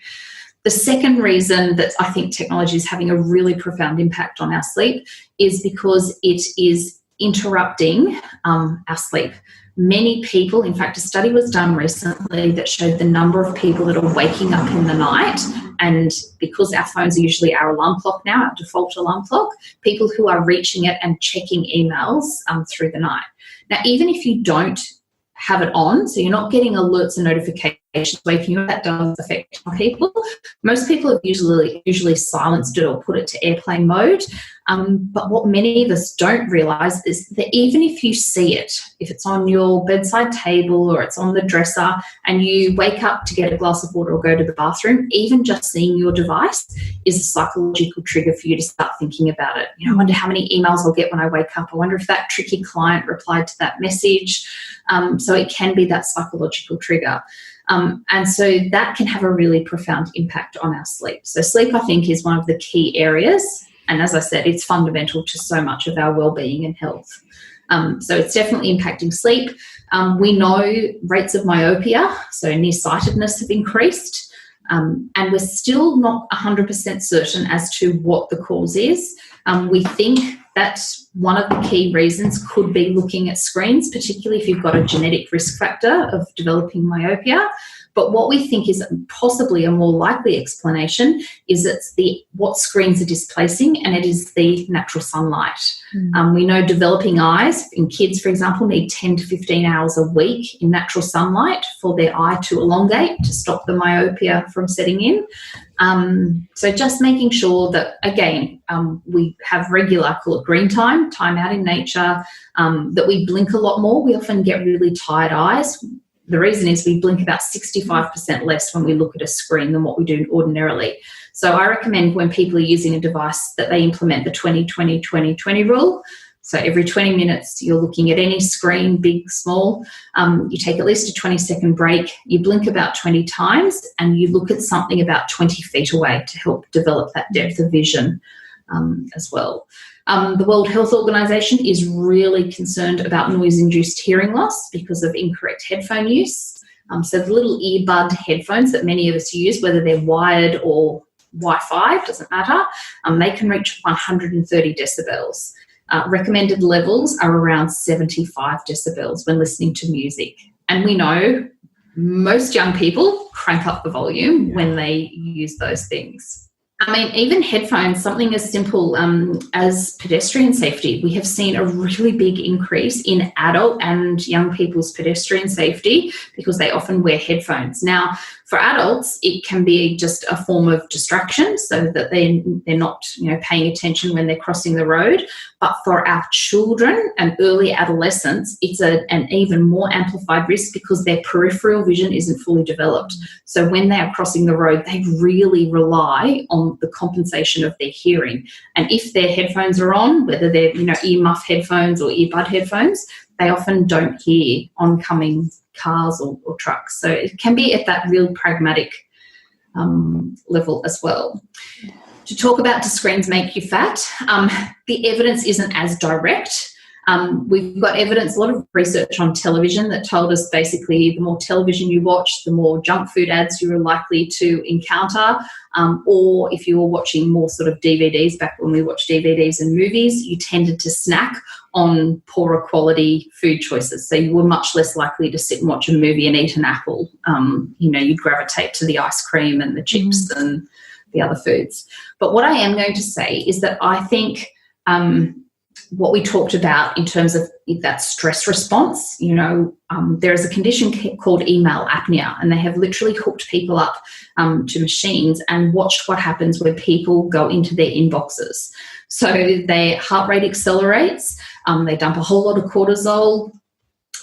The second reason that I think technology is having a really profound impact on our sleep is because it is interrupting our sleep. Many people, in fact, a study was done recently that showed the number of people that are waking up in the night, and because our phones are usually our alarm clock now, our default alarm clock, people who are reaching it and checking emails through the night. Now, even if you don't have it on, so you're not getting alerts and notifications waking up, that does affect people. Most people have usually silenced it or put it to airplane mode. But what many of us don't realise is that even if you see it, if it's on your bedside table or it's on the dresser and you wake up to get a glass of water or go to the bathroom, even just seeing your device is a psychological trigger for you to start thinking about it. You know, I wonder how many emails I'll get when I wake up. I wonder if that tricky client replied to that message. So it can be that psychological trigger. And so that can have a really profound impact on our sleep. So sleep, I think, is one of the key areas. And as I said, it's fundamental to so much of our well-being and health. So it's definitely impacting sleep. We know rates of myopia, so nearsightedness, have increased. And we're still not 100% certain as to what the cause is. We think that one of the key reasons could be looking at screens, particularly if you've got a genetic risk factor of developing myopia. But what we think is possibly a more likely explanation is it's what screens are displacing, and it is the natural sunlight. We know developing eyes in kids, for example, need 10 to 15 hours a week in natural sunlight for their eye to elongate, to stop the myopia from setting in. So just making sure that, again, we have regular, call it green time out in nature, that we blink a lot more. We often get really tired eyes. The reason is we blink about 65% less when we look at a screen than what we do ordinarily. So I recommend when people are using a device that they implement the 20-20-20-20 rule. So every 20 minutes you're looking at any screen, big, small, you take at least a 20-second break, you blink about 20 times, and you look at something about 20 feet away to help develop that depth of vision as well. The World Health Organization is really concerned about noise-induced hearing loss because of incorrect headphone use. So the little earbud headphones that many of us use, whether they're wired or Wi-Fi, doesn't matter, they can reach 130 decibels. Recommended levels are around 75 decibels when listening to music. And we know most young people crank up the volume when they use those things. I mean, even headphones, something as simple as pedestrian safety. We have seen a really big increase in adult and young people's pedestrian safety because they often wear headphones. Now, for adults, it can be just a form of distraction so that they're not, paying attention when they're crossing the road. But for our children and early adolescents, it's an even more amplified risk because their peripheral vision isn't fully developed. So when they are crossing the road, they really rely on the compensation of their hearing. And if their headphones are on, whether they're, earmuff headphones or earbud headphones, they often don't hear oncoming cars or trucks. So it can be at that real pragmatic level as well. To talk about, do screens make you fat? The evidence isn't as direct. We've got evidence, a lot of research on television that told us basically the more television you watch, the more junk food ads you're likely to encounter. Or if you were watching more sort of DVDs, back when we watched DVDs and movies, you tended to snack on poorer quality food choices. So you were much less likely to sit and watch a movie and eat an apple. You'd gravitate to the ice cream and the chips and the other foods. But what I am going to say is that I think what we talked about in terms of that stress response, there is a condition called email apnea, and they have literally hooked people up to machines and watched what happens when people go into their inboxes. So their heart rate accelerates, they dump a whole lot of cortisol.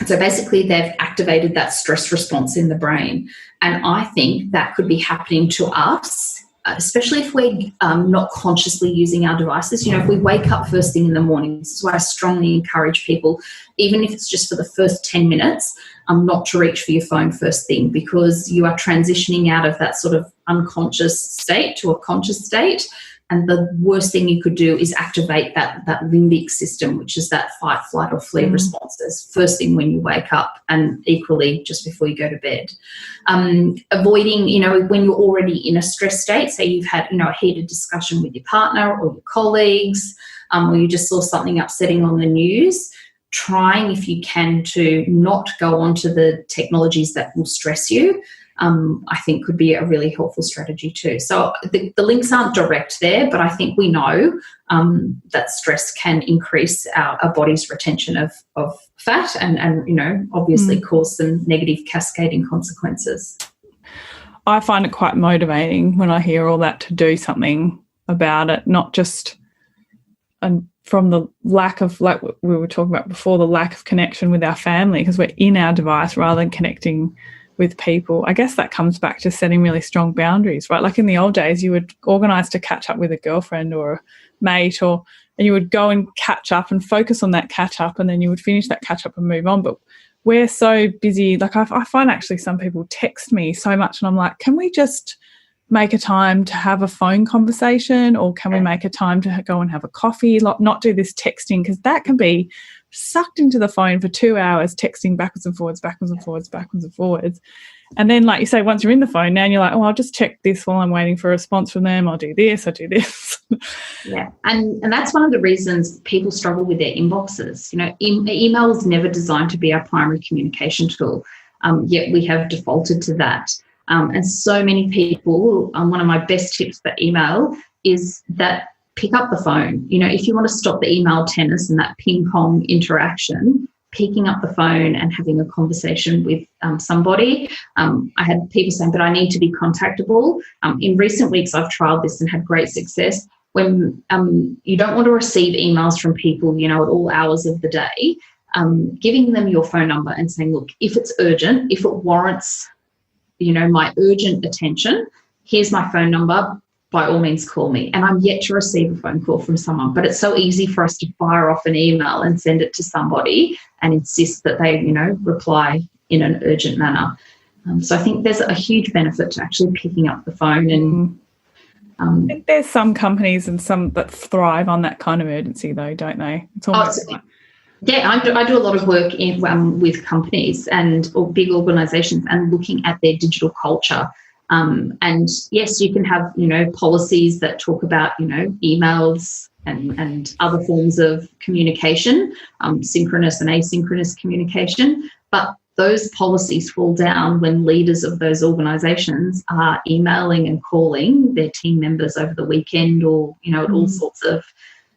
So basically they've activated that stress response in the brain. And I think that could be happening to us, especially if we're not consciously using our devices. If we wake up first thing in the morning, this is why I strongly encourage people, even if it's just for the first 10 minutes, not to reach for your phone first thing, because you are transitioning out of that sort of unconscious state to a conscious state. And the worst thing you could do is activate that limbic system, which is that fight, flight, or flee responses first thing when you wake up, and equally just before you go to bed. Avoiding, when you're already in a stress state, say you've had, a heated discussion with your partner or your colleagues, or you just saw something upsetting on the news, trying, if you can, to not go onto the technologies that will stress you. I think could be a really helpful strategy too. So the links aren't direct there, but I think we know that stress can increase our body's retention of fat and obviously cause some negative cascading consequences. I find it quite motivating when I hear all that to do something about it, not just from the lack of, like we were talking about before, the lack of connection with our family because we're in our device rather than connecting with people. I guess that comes back to setting really strong boundaries, right? Like in the old days, you would organise to catch up with a girlfriend or a mate, and you would go and catch up and focus on that catch up, and then you would finish that catch up and move on. But we're so busy. Like I find actually some people text me so much and I'm like, can we just make a time to have a phone conversation, or can we make a time to go and have a coffee, not do this texting, because that can be sucked into the phone for 2 hours texting backwards and forwards, backwards and forwards, backwards and forwards. And then, like you say, once you're in the phone now, you're like, oh, I'll just check this while I'm waiting for a response from them. I'll do this. Yeah. And that's one of the reasons people struggle with their inboxes. Email is never designed to be our primary communication tool, yet we have defaulted to that. And so many people, one of my best tips for email is that pick up the phone. If you want to stop the email tennis and that ping pong interaction, picking up the phone and having a conversation with somebody. I had people saying, but I need to be contactable. In recent weeks, I've trialed this and had great success. When you don't want to receive emails from people, at all hours of the day, giving them your phone number and saying, look, if it's urgent, if it warrants, my urgent attention, here's my phone number. By all means, call me. And I'm yet to receive a phone call from someone, but it's so easy for us to fire off an email and send it to somebody and insist that they, reply in an urgent manner. So I think there's a huge benefit to actually picking up the phone. And I think there's some companies and some that thrive on that kind of urgency, though, don't they? It's almost yeah, I do a lot of work with companies or big organisations and looking at their digital culture. And yes, you can have, policies that talk about, emails and other forms of communication, synchronous and asynchronous communication. But those policies fall down when leaders of those organisations are emailing and calling their team members over the weekend or, at all sorts of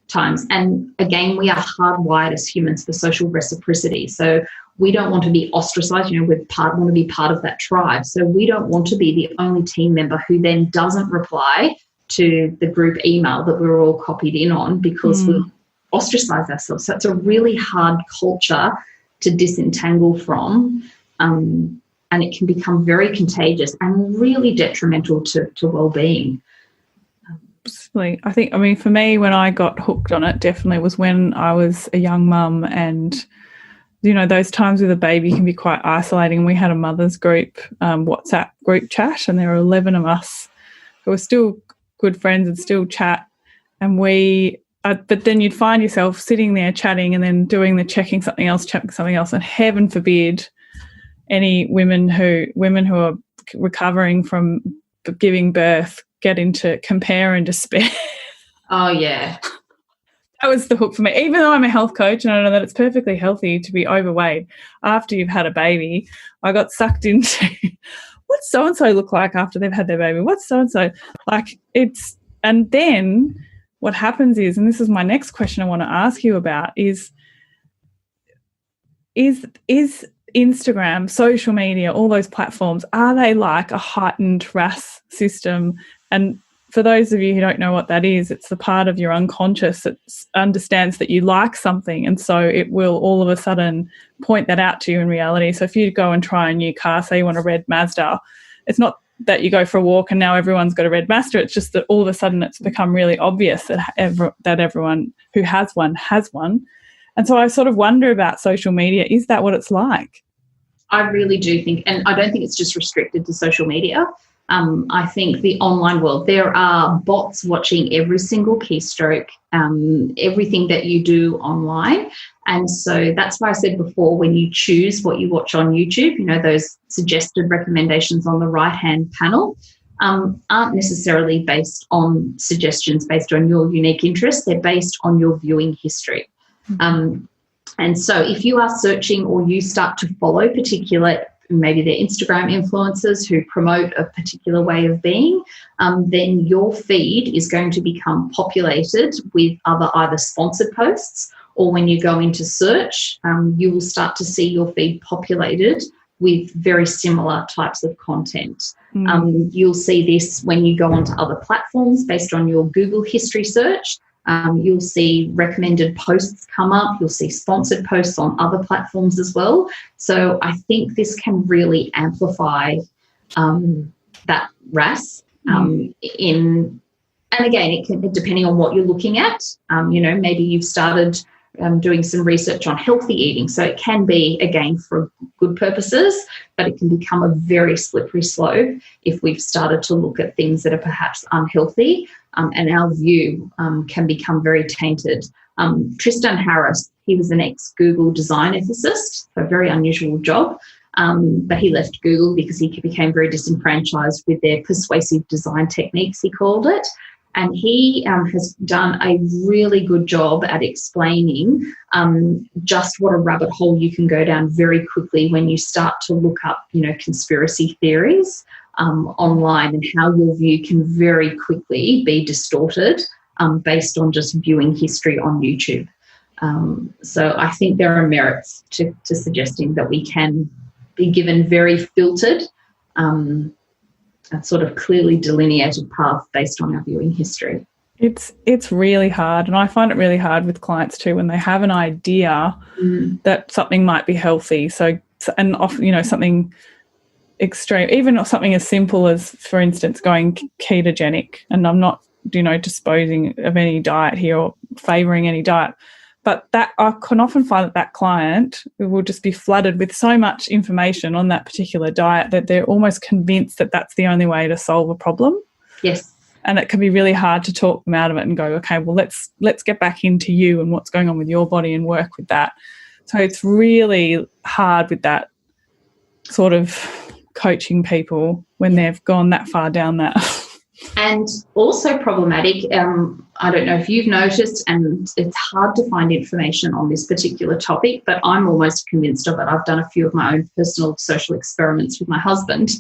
times. And again, we are hardwired as humans for social reciprocity. So we don't want to be ostracized. We want to be part of that tribe. So we don't want to be the only team member who then doesn't reply to the group email that we're all copied in on because we ostracize ourselves. So it's a really hard culture to disentangle from, and it can become very contagious and really detrimental to well-being. I think, for me, when I got hooked on it, definitely was when I was a young mum, and those times with a baby can be quite isolating. We had a mother's group, WhatsApp group chat, and there were 11 of us who were still good friends and still chat. And we but then you'd find yourself sitting there chatting and then doing the checking something else, and heaven forbid any women who are recovering from giving birth get into compare and despair. Oh, yeah. That was the hook for me. Even though I'm a health coach and I know that it's perfectly healthy to be overweight after you've had a baby, I got sucked into what's so-and-so look like after they've had their baby? What's so-and-so? Like and then what happens is, and this is my next question I want to ask you about, is Instagram, social media, all those platforms, are they like a heightened RAS system? And for those of you who don't know what that is, it's the part of your unconscious that understands that you like something, and so it will all of a sudden point that out to you in reality. So if you go and try a new car, say you want a red Mazda, it's not that you go for a walk and now everyone's got a red Mazda. It's just that all of a sudden it's become really obvious that everyone who has one has one. And so I sort of wonder about social media. Is that what it's like? I really do think, and I don't think it's just restricted to social media. I think the online world, there are bots watching every single keystroke, everything that you do online. And so that's why I said before, when you choose what you watch on YouTube, you know, those suggested recommendations on the right-hand panel aren't necessarily based on suggestions based on your unique interests. They're based on your viewing history. And so if you are searching or you start to follow particular, maybe they're Instagram influencers who promote a particular way of being, then your feed is going to become populated with either sponsored posts, or when you go into search, you will start to see your feed populated with very similar types of content. You'll see this when you go onto other platforms based on your Google history search. You'll see recommended posts come up. You'll see sponsored posts on other platforms as well. So I think this can really amplify that RAS. And again, it can, depending on what you're looking at, maybe you've started doing some research on healthy eating. So it can be, again, for good purposes, but it can become a very slippery slope if we've started to look at things that are perhaps unhealthy, and our view can become very tainted. Tristan Harris, he was an ex-Google design ethicist, a very unusual job, but he left Google because he became very disenfranchised with their persuasive design techniques, he called it. And he has done a really good job at explaining just what a rabbit hole you can go down very quickly when you start to look up, conspiracy theories online, and how your view can very quickly be distorted based on just viewing history on YouTube. So I think there are merits to suggesting that we can be given very filtered a sort of clearly delineated path based on our viewing history. It's really hard, and I find it really hard with clients too when they have an idea that something might be healthy. So, and often, something extreme, even something as simple as, for instance, going ketogenic. And I'm not, disposing of any diet here or favouring any diet, but that I can often find that client will just be flooded with so much information on that particular diet that they're almost convinced that that's the only way to solve a problem. Yes. And it can be really hard to talk them out of it and go, okay, well, let's get back into you and what's going on with your body and work with that. So it's really hard with that sort of coaching people when they've gone that far down that. And also problematic, I don't know if you've noticed, and it's hard to find information on this particular topic, but I'm almost convinced of it. I've done a few of my own personal social experiments with my husband.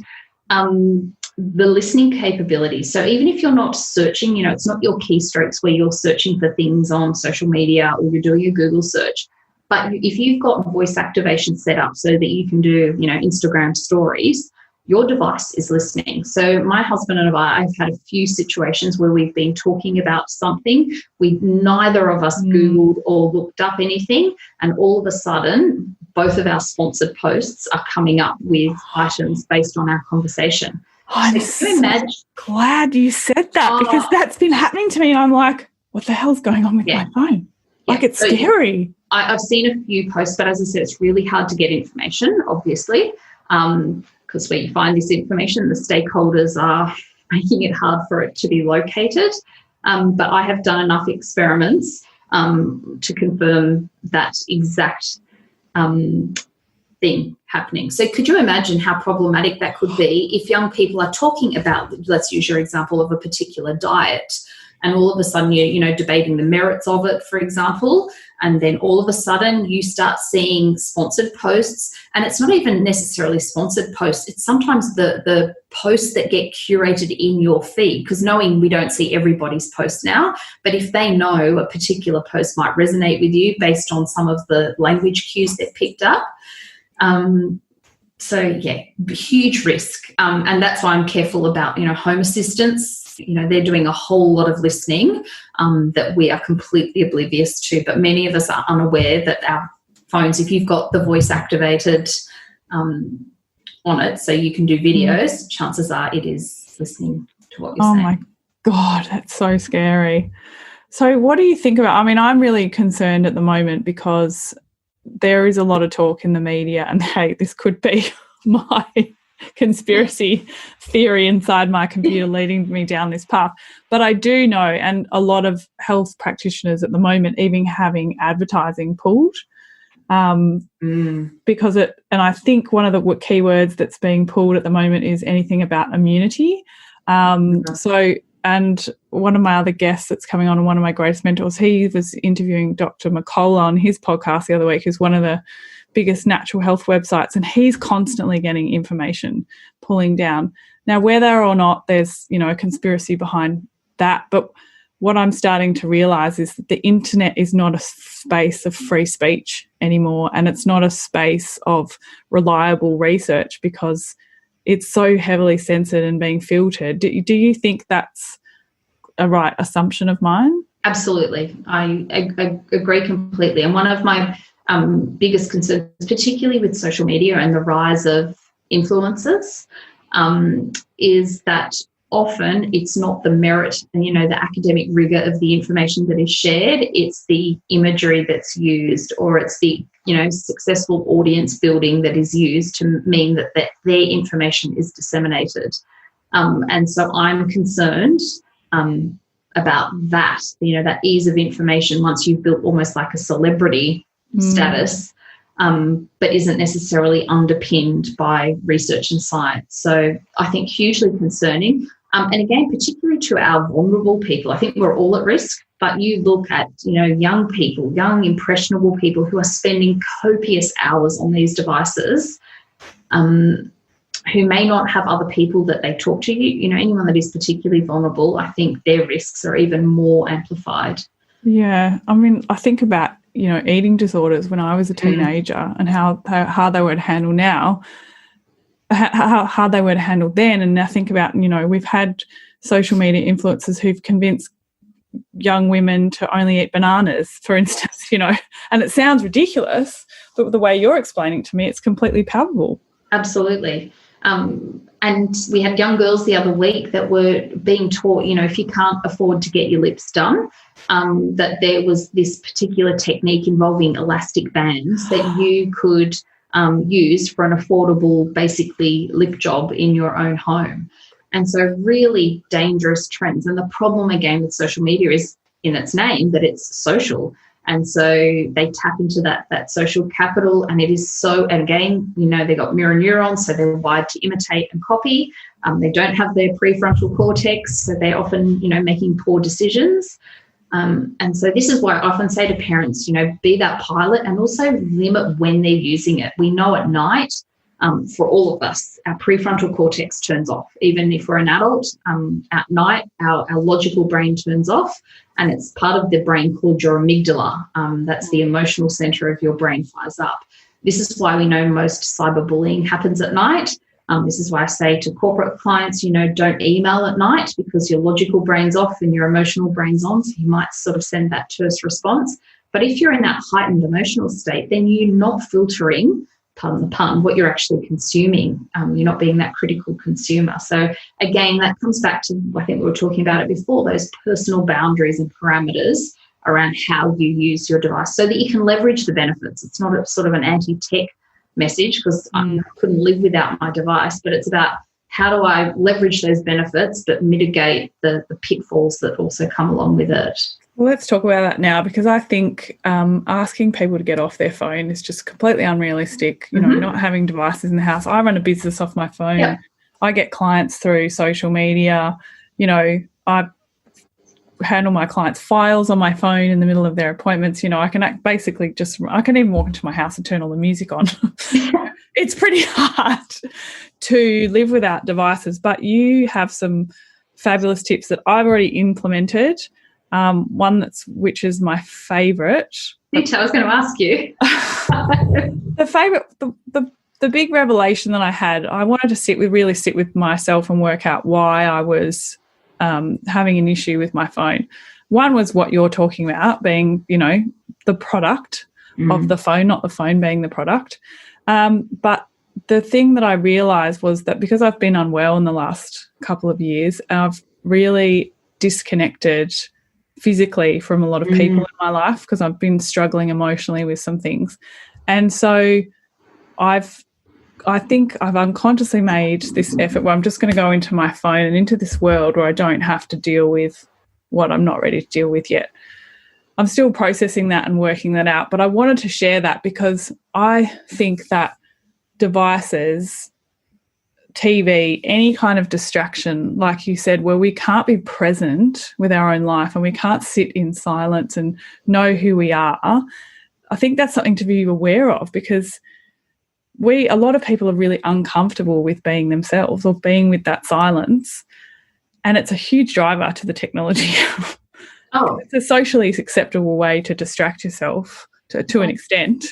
The listening capability. So even if you're not searching, it's not your keystrokes where you're searching for things on social media or you're doing a Google search, but if you've got voice activation set up so that you can do, Instagram stories, your device is listening. So my husband and I've had a few situations where we've been talking about something. Neither of us Googled or looked up anything, and all of a sudden, both of our sponsored posts are coming up with items based on our conversation. I'm so glad you said that, because that's been happening to me, and I'm like, what the hell's going on with my phone? Like, it's scary. I've seen a few posts, but as I said, it's really hard to get information, obviously, because where you find this information, the stakeholders are making it hard for it to be located. but I have done enough experiments to confirm that exact thing happening. So could you imagine how problematic that could be if young people are talking about, let's use your example of a particular diet, and all of a sudden you're debating the merits of it, for example, and then all of a sudden you start seeing sponsored posts, and it's not even necessarily sponsored posts, it's sometimes the posts that get curated in your feed, because knowing we don't see everybody's post now, but if they know a particular post might resonate with you based on some of the language cues they've picked up. So yeah, huge risk. And that's why I'm careful about, home assistants. They're doing a whole lot of listening that we are completely oblivious to, but many of us are unaware that our phones, if you've got the voice activated on it, so you can do videos, chances are it is listening to what you're saying. Oh my God, that's so scary. So what do you think about, I'm really concerned at the moment because there is a lot of talk in the media, and hey, this could be my conspiracy theory inside my computer leading me down this path. But I do know, and a lot of health practitioners at the moment even having advertising pulled because and I think one of the keywords that's being pulled at the moment is anything about immunity. And one of my other guests that's coming on, and one of my greatest mentors, he was interviewing Dr. McCullough on his podcast the other week, who's one of the biggest natural health websites, and he's constantly getting information pulling down. Now, whether or not there's, a conspiracy behind that, but what I'm starting to realise is that the internet is not a space of free speech anymore, and it's not a space of reliable research because it's so heavily censored and being filtered. Do you think that's a right assumption of mine? Absolutely. I agree completely. And one of my biggest concerns, particularly with social media and the rise of influencers, is that often it's not the merit and, the academic rigour of the information that is shared, it's the imagery that's used, or it's the, successful audience building that is used to mean that their information is disseminated. And so I'm concerned about that, that ease of information once you've built almost like a celebrity status, but isn't necessarily underpinned by research and science. So I think hugely concerning. And again, particularly to our vulnerable people, I think we're all at risk, but you look at, young people, young impressionable people who are spending copious hours on these devices, who may not have other people that they talk to. Anyone that is particularly vulnerable, I think their risks are even more amplified. Yeah. I think about, eating disorders when I was a teenager and how they were handled now, how they were handled then. And I think about, we've had social media influencers who've convinced young women to only eat bananas, for instance, and it sounds ridiculous, but the way you're explaining to me, it's completely palpable. Absolutely. And we had young girls the other week that were being taught, if you can't afford to get your lips done, that there was this particular technique involving elastic bands that you could use for an affordable, basically, lip job in your own home. And so really dangerous trends. And the problem, again, with social media is in its name that it's social. And so they tap into that social capital, and it is so, and again, they've got mirror neurons, so they're wired to imitate and copy. They don't have their prefrontal cortex, so they're often, making poor decisions. And so this is why I often say to parents, be that pilot and also limit when they're using it. We know at night, for all of us, our prefrontal cortex turns off. Even if we're an adult, at night, our logical brain turns off, and it's part of the brain called your amygdala. That's the emotional center of your brain, fires up. This is why we know most cyberbullying happens at night. This is why I say to corporate clients, don't email at night because your logical brain's off and your emotional brain's on, so you might sort of send that terse response. But if you're in that heightened emotional state, then you're not filtering, pardon the pun, what you're actually consuming. You're not being that critical consumer. So again, that comes back to, I think we were talking about it before, those personal boundaries and parameters around how you use your device so that you can leverage the benefits. It's not a sort of an anti-tech message because I couldn't live without my device, but it's about how do I leverage those benefits but mitigate the pitfalls that also come along with it? Well, let's talk about that now, because I think asking people to get off their phone is just completely unrealistic. You know, not having devices in the house. I run a business off my phone. Yep. I get clients through social media. You know, I handle my clients' files on my phone in the middle of their appointments. You know, I can I can even walk into my house and turn all the music on. It's pretty hard to live without devices, but you have some fabulous tips that I've already implemented. One which is my favourite. I was going to ask you. The big revelation that I had, I wanted to really sit with myself and work out why I was having an issue with my phone. One was what you're talking about, being, you know, the product of the phone, not the phone being the product. But the thing that I realised was that because I've been unwell in the last couple of years, I've really disconnected physically from a lot of people in my life because I've been struggling emotionally with some things. And so I think I've unconsciously made this effort where I'm just going to go into my phone and into this world where I don't have to deal with what I'm not ready to deal with yet. I'm still processing that and working that out, but I wanted to share that because I think that devices, TV, any kind of distraction, like you said, where we can't be present with our own life and we can't sit in silence and know who we are, I think that's something to be aware of, because a lot of people are really uncomfortable with being themselves or being with that silence, and it's a huge driver to the technology. It's a socially acceptable way to distract yourself to an extent.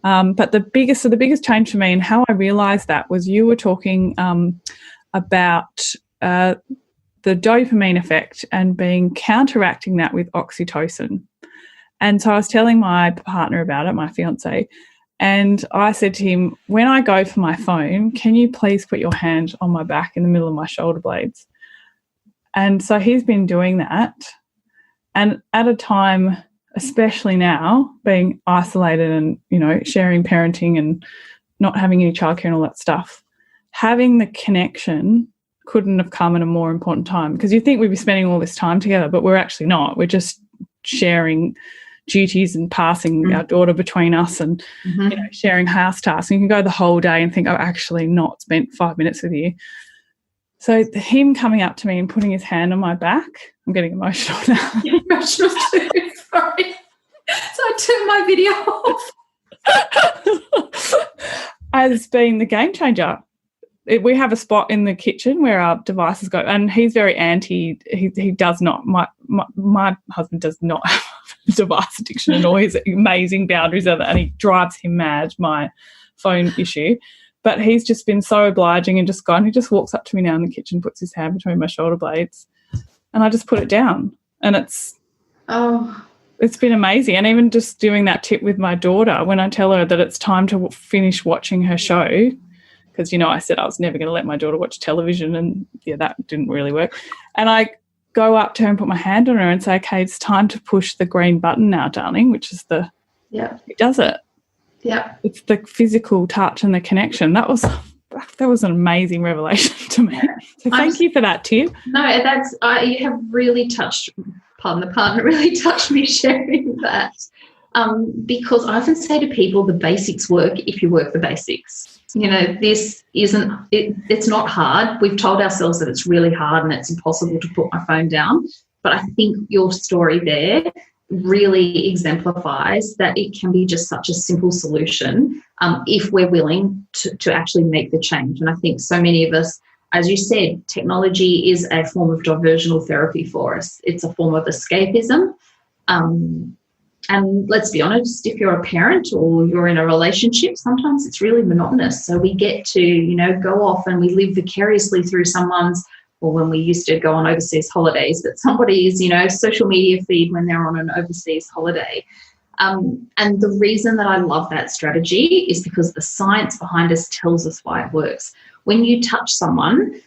But the biggest change for me and how I realised that was you were talking about the dopamine effect and counteracting that with oxytocin. And so I was telling my partner about it, my fiance, and I said to him, when I go for my phone, can you please put your hand on my back in the middle of my shoulder blades? And so he's been doing that. And at a time, especially now, being isolated and, you know, sharing parenting and not having any childcare and all that stuff, having the connection couldn't have come at a more important time, because you think we'd be spending all this time together, but we're actually not. We're just sharing duties and passing our daughter between us and you know, sharing house tasks. And you can go the whole day and think, I've actually not spent 5 minutes with you. So him coming up to me and putting his hand on my back, I'm getting emotional now. You're emotional too. Sorry. So I turned my video off. Has been the game changer. We have a spot in the kitchen where our devices go, and he's very anti. He does not. My husband does not have a device addiction and all his amazing boundaries of it, and he drives him mad, my phone issue. But he's just been so obliging and just gone. He just walks up to me now in the kitchen, puts his hand between my shoulder blades, and I just put it down. And it's been amazing. And even just doing that tip with my daughter, when I tell her that it's time to finish watching her show, because, you know, I said I was never going to let my daughter watch television, and, yeah, that didn't really work. And I go up to her and put my hand on her and say, okay, it's time to push the green button now, darling, which is it does it. Yeah. It's the physical touch and the connection. That was an amazing revelation to me. So thank you for that tip. No, you have really touched, pardon the pun, really touched me sharing that, because I often say to people the basics work if you work the basics. You know, it's not hard. We've told ourselves that it's really hard and it's impossible to put my phone down. But I think your story there really exemplifies that it can be just such a simple solution if we're willing to actually make the change. And I think so many of us, as you said, technology is a form of diversional therapy for us. It's a form of escapism. And let's be honest, if you're a parent or you're in a relationship, sometimes it's really monotonous. So we get to, you know, go off and we live vicariously through someone's, or when we used to go on overseas holidays, but somebody's, you know, social media feed when they're on an overseas holiday. And the reason that I love that strategy is because the science behind us tells us why it works. When you touch someone,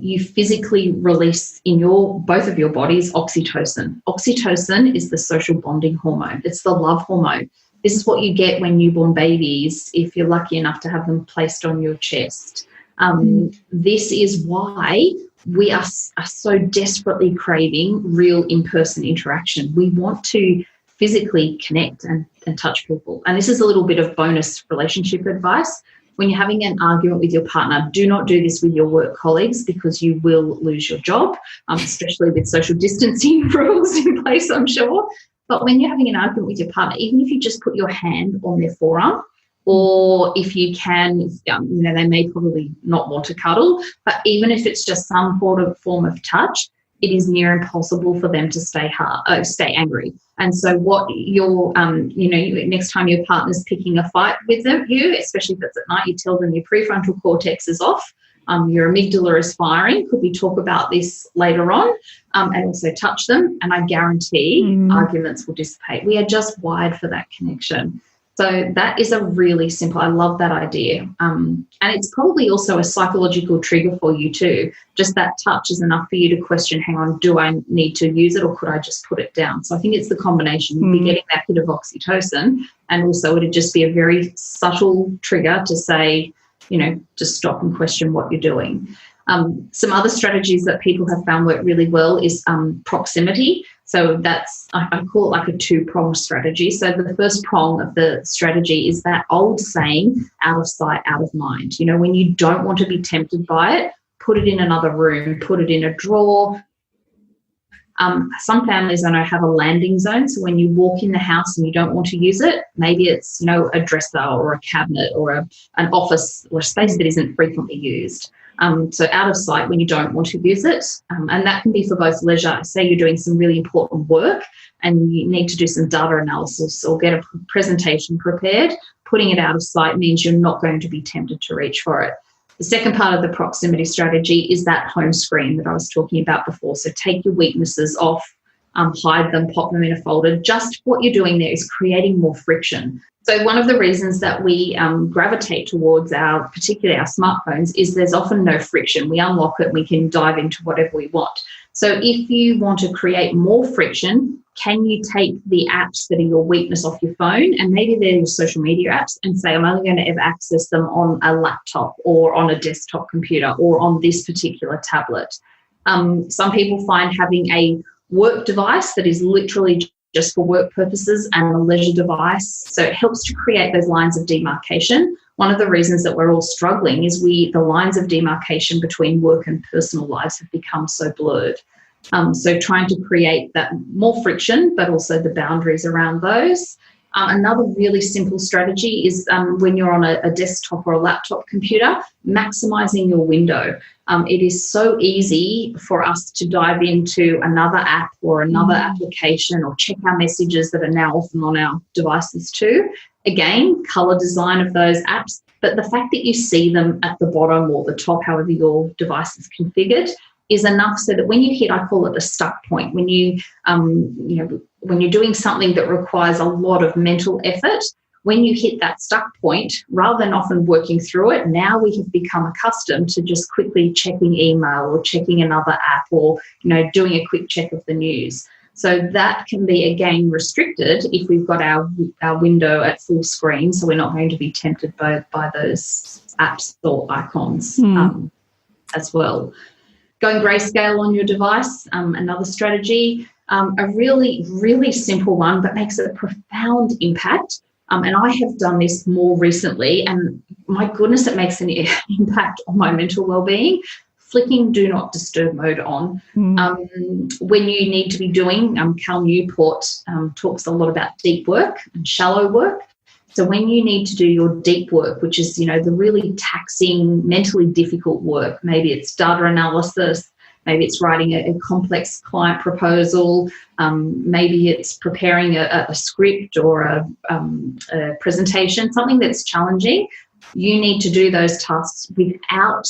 you physically release in both of your bodies oxytocin. Oxytocin is the social bonding hormone. It's the love hormone. This is what you get when newborn babies, if you're lucky enough to have them placed on your chest. This is why we are so desperately craving real in-person interaction. We want to physically connect and touch people. And this is a little bit of bonus relationship advice. When you're having an argument with your partner, do not do this with your work colleagues, because you will lose your job, especially with social distancing rules in place, I'm sure. But when you're having an argument with your partner, even if you just put your hand on their forearm, or if you can, they may probably not want to cuddle, but even if it's just some form of touch, it is near impossible for them to stay angry. And so what you're, next time your partner's picking a fight with you, especially if it's at night, you tell them your prefrontal cortex is off, your amygdala is firing. Could we talk about this later on? And also touch them, and I guarantee arguments will dissipate. We are just wired for that connection. So that is a really simple, I love that idea. And it's probably also a psychological trigger for you too. Just that touch is enough for you to question, hang on, do I need to use it, or could I just put it down? So I think it's the combination. You'll be getting that hit of oxytocin, and also it'd just be a very subtle trigger to say, just stop and question what you're doing. Some other strategies that people have found work really well is proximity. So that's, I call it like a two-pronged strategy. So the first prong of the strategy is that old saying, out of sight, out of mind. When you don't want to be tempted by it, put it in another room, put it in a drawer. Some families I know have a landing zone. So when you walk in the house and you don't want to use it, maybe it's, a dresser or a cabinet or an office or a space that isn't frequently used. So out of sight when you don't want to use it. And that can be for both leisure. Say you're doing some really important work and you need to do some data analysis or get a presentation prepared. Putting it out of sight means you're not going to be tempted to reach for it. The second part of the proximity strategy is that home screen that I was talking about before. So take your weaknesses off, hide them, pop them in a folder. Just what you're doing there is creating more friction. So one of the reasons that we gravitate towards particularly our smartphones, is there's often no friction. We unlock it and we can dive into whatever we want. So if you want to create more friction, can you take the apps that are your weakness off your phone, and maybe they're your social media apps, and say, I'm only going to ever access them on a laptop or on a desktop computer or on this particular tablet. Some people find having a work device that is literally just for work purposes and a leisure device. So it helps to create those lines of demarcation. One of the reasons that we're all struggling is the lines of demarcation between work and personal lives have become so blurred. So trying to create that more friction, but also the boundaries around those. Another really simple strategy is when you're on a desktop or a laptop computer, maximising your window. It is so easy for us to dive into another app or another application or check our messages that are now often on our devices too. Again, colour design of those apps, but the fact that you see them at the bottom or the top, however your device is configured, is enough so that when you hit, I call it a stuck point, when you, when you're doing something that requires a lot of mental effort, when you hit that stuck point, rather than often working through it, now we have become accustomed to just quickly checking email or checking another app or, doing a quick check of the news. So that can be, again, restricted if we've got our window at full screen, so we're not going to be tempted by those apps or icons as well. Going grayscale on your device, another strategy. A really, really simple one, but makes a profound impact. And I have done this more recently, and my goodness, it makes an impact on my mental well-being. Flicking do not disturb mode on. When you need to be doing, Cal Newport talks a lot about deep work and shallow work. So when you need to do your deep work, which is, the really taxing, mentally difficult work, maybe it's data analysis, maybe it's writing a complex client proposal, maybe it's preparing a script or a presentation, something that's challenging, you need to do those tasks without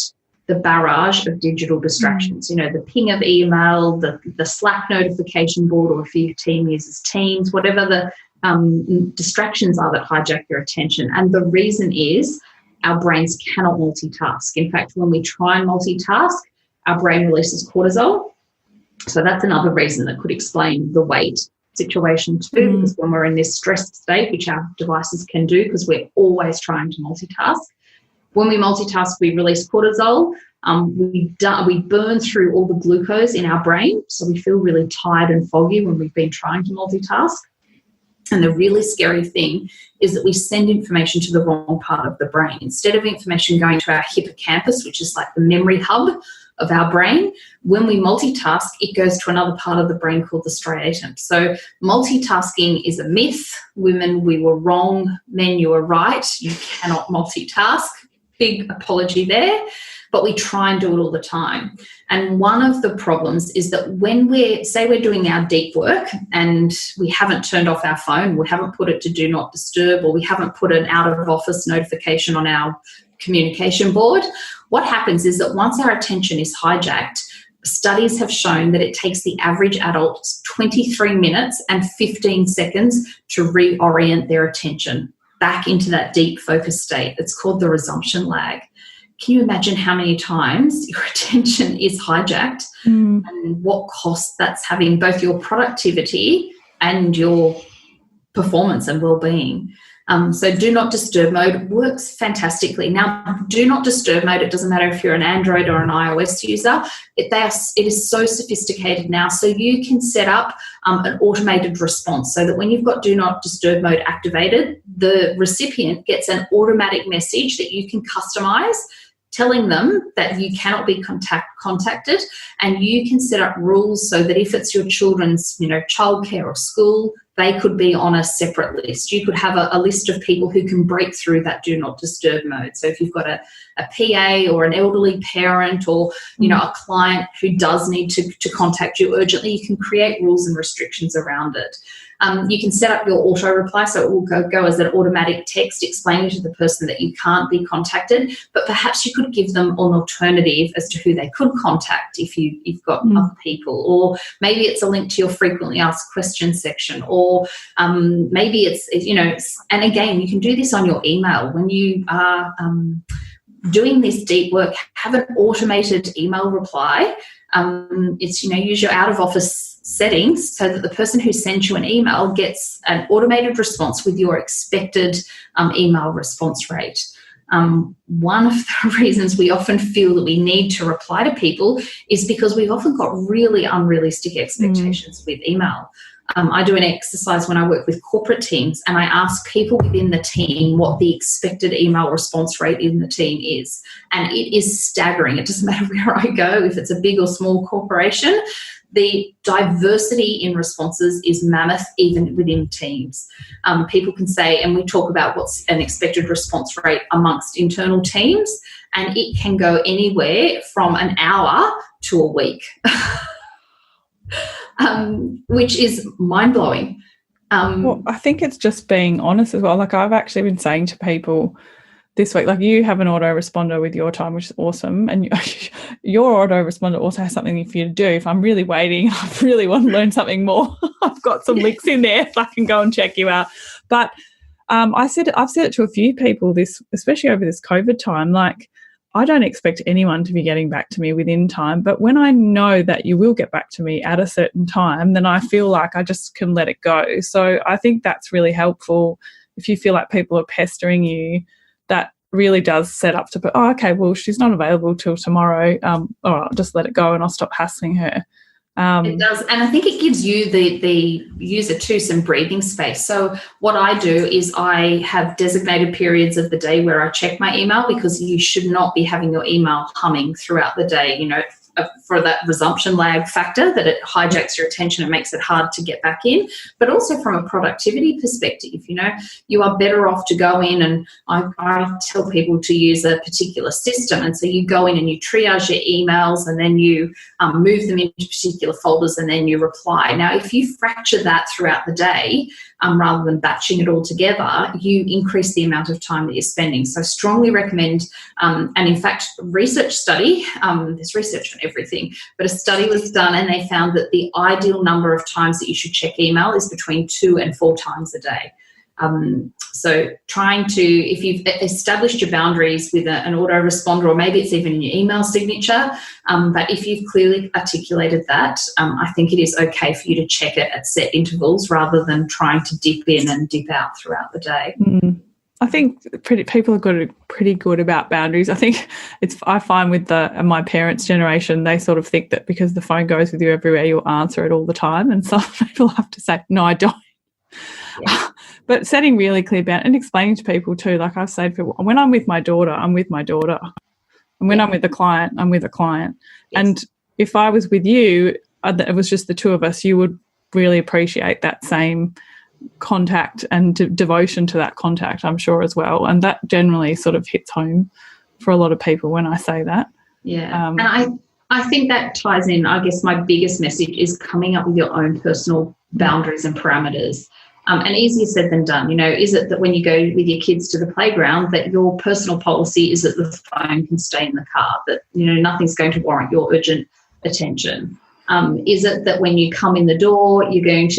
the barrage of digital distractions, the ping of email, the Slack notification board, or if your team uses Teams, whatever the distractions are that hijack your attention. And the reason is our brains cannot multitask. In fact, when we try and multitask, our brain releases cortisol. So that's another reason that could explain the weight situation too, because when we're in this stressed state, which our devices can do because we're always trying to multitask, When we multitask, we release cortisol. We burn through all the glucose in our brain, so we feel really tired and foggy when we've been trying to multitask. And the really scary thing is that we send information to the wrong part of the brain. Instead of information going to our hippocampus, which is like the memory hub of our brain, when we multitask, it goes to another part of the brain called the striatum. So multitasking is a myth. Women, we were wrong. Men, you were right. You cannot multitask. Big apology there. But we try and do it all the time. And one of the problems is that when we're doing our deep work and we haven't turned off our phone, we haven't put it to do not disturb, or we haven't put an out of office notification on our communication board, what happens is that once our attention is hijacked, studies have shown that it takes the average adult 23 minutes and 15 seconds to reorient their attention back into that deep focus state. It's called the resumption lag. Can you imagine how many times your attention is hijacked and what cost that's having both your productivity and your performance and well-being? So do not disturb mode works fantastically. Now, do not disturb mode, it doesn't matter if you're an Android or an iOS user, it is so sophisticated now. So you can set up an automated response so that when you've got do not disturb mode activated, the recipient gets an automatic message that you can customize, telling them that you cannot be contacted, and you can set up rules so that if it's your children's, childcare or school, they could be on a separate list. You could have a list of people who can break through that do not disturb mode. So if you've got a PA or an elderly parent or, a client who does need to contact you urgently, you can create rules and restrictions around it. You can set up your auto reply, so it will go as an automatic text explaining to the person that you can't be contacted, but perhaps you could give them an alternative as to who they could contact if you've got other people, or maybe it's a link to your frequently asked questions section, or maybe it's and again, you can do this on your email. When you are doing this deep work, have an automated email reply. Use your out of office settings so that the person who sends you an email gets an automated response with your expected email response rate. One of the reasons we often feel that we need to reply to people is because we've often got really unrealistic expectations with email. I do an exercise when I work with corporate teams, and I ask people within the team what the expected email response rate in the team is. And it is staggering. It doesn't matter where I go, if it's a big or small corporation. The diversity in responses is mammoth, even within teams. People can say, and we talk about what's an expected response rate amongst internal teams, and it can go anywhere from an hour to a week. Which is mind-blowing. Well, I think it's just being honest as well. Like, I've actually been saying to people this week, like, you have an autoresponder with your time, which is awesome, and your autoresponder also has something for you to do. If I'm really waiting, I really want to learn something more, I've got some links in there so I can go and check you out. But I've said it to a few people, especially over this COVID time, like, I don't expect anyone to be getting back to me within time, but when I know that you will get back to me at a certain time, then I feel like I just can let it go. So I think that's really helpful. If you feel like people are pestering you, that really does set up to, okay, well, she's not available till tomorrow. All right, I'll just let it go and I'll stop hassling her. It does, and I think it gives you, the user too, some breathing space. So what I do is I have designated periods of the day where I check my email, because you should not be having your email humming throughout the day, for that resumption lag factor, that it hijacks your attention and makes it hard to get back in. But also from a productivity perspective, you are better off to go in, and I tell people to use a particular system. And so you go in and you triage your emails, and then you move them into particular folders, and then you reply. Now, if you fracture that throughout the day, rather than batching it all together, you increase the amount of time that you're spending. So I strongly recommend, and in fact, research study, there's research on everything, but a study was done and they found that the ideal number of times that you should check email is between 2 and 4 times a day. So trying to, if you've established your boundaries with an autoresponder, or maybe it's even in your email signature, but if you've clearly articulated that, I think it is okay for you to check it at set intervals rather than trying to dip in and dip out throughout the day. I think people are pretty good about boundaries. I think I find with my parents' generation, they sort of think that because the phone goes with you everywhere, you'll answer it all the time. And some people have to say, no, I don't. Yeah. But setting really clear boundaries and explaining to people too, like I've said, when I'm with my daughter, I'm with my daughter. And when I'm with a client, I'm with a client. Yes. And if I was with you, it was just the two of us, you would really appreciate that same contact and devotion to that contact, I'm sure, as well. And that generally sort of hits home for a lot of people when I say that. Yeah. And I think that ties in, I guess my biggest message is coming up with your own personal boundaries and parameters. And easier said than done. Is it that when you go with your kids to the playground that your personal policy is that the phone can stay in the car, that, nothing's going to warrant your urgent attention? Is it that when you come in the door, you're going to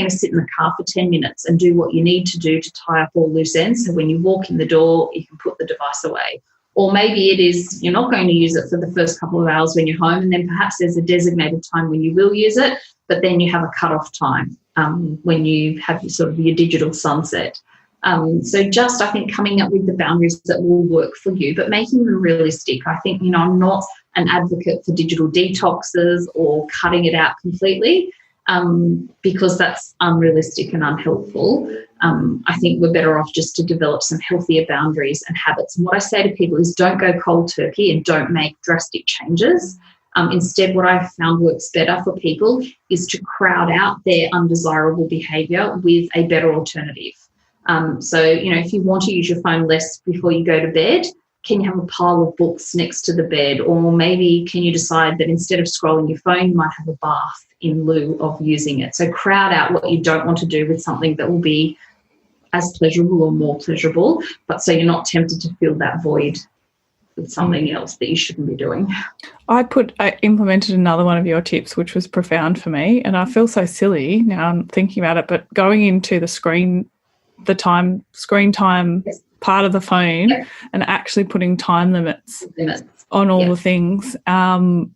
sit in the car for 10 minutes and do what you need to do to tie up all loose ends, so when you walk in the door, you can put the device away? Or maybe it is you're not going to use it for the first couple of hours when you're home, and then perhaps there's a designated time when you will use it, but then you have a cut-off time when you have your digital sunset. So just, I think, coming up with the boundaries that will work for you, but making them realistic. I think, I'm not an advocate for digital detoxes or cutting it out completely because that's unrealistic and unhelpful. I think we're better off just to develop some healthier boundaries and habits. And what I say to people is don't go cold turkey and don't make drastic changes. Instead, what I've found works better for people is to crowd out their undesirable behaviour with a better alternative. So, if you want to use your phone less before you go to bed, can you have a pile of books next to the bed? Or maybe can you decide that instead of scrolling your phone, you might have a bath in lieu of using it? So crowd out what you don't want to do with something that will be as pleasurable or more pleasurable, but so you're not tempted to fill that void with something else that you shouldn't be doing. I implemented another one of your tips, which was profound for me, and I feel so silly now I'm thinking about it, but going into the screen time yes. part of the phone yep. and actually putting time limits on all the things. And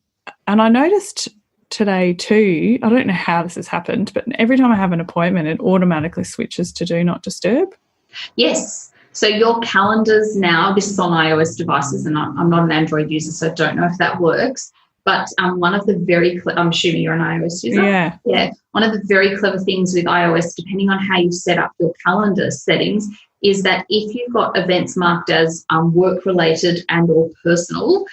I noticed today too, I don't know how this has happened, but every time I have an appointment, it automatically switches to do not disturb. Yes. So your calendars now, this is on iOS devices, and I'm not an Android user, so I don't know if that works. But one of the I'm assuming you're an iOS user. Yeah. Yeah. One of the very clever things with iOS, depending on how you set up your calendar settings, is that if you've got events marked as work-related and or personal,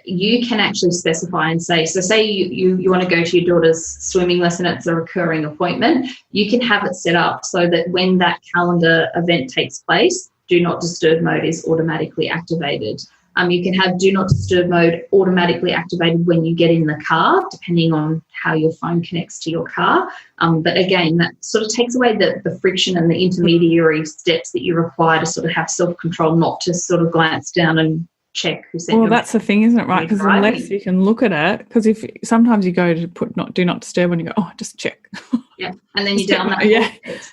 you can actually specify and say, so say you want to go to your daughter's swimming lesson, it's a recurring appointment, you can have it set up so that when that calendar event takes place, do not disturb mode is automatically activated. You can have do not disturb mode automatically activated when you get in the car, depending on how your phone connects to your car. But again, that sort of takes away the friction and the intermediary steps that you require to sort of have self-control, not to sort of glance down and check who sent you. Well, that's the thing, isn't it, right? Because unless you can look at it, because if sometimes you go to put do not disturb and you go, oh, just check. Yeah, and then you down that.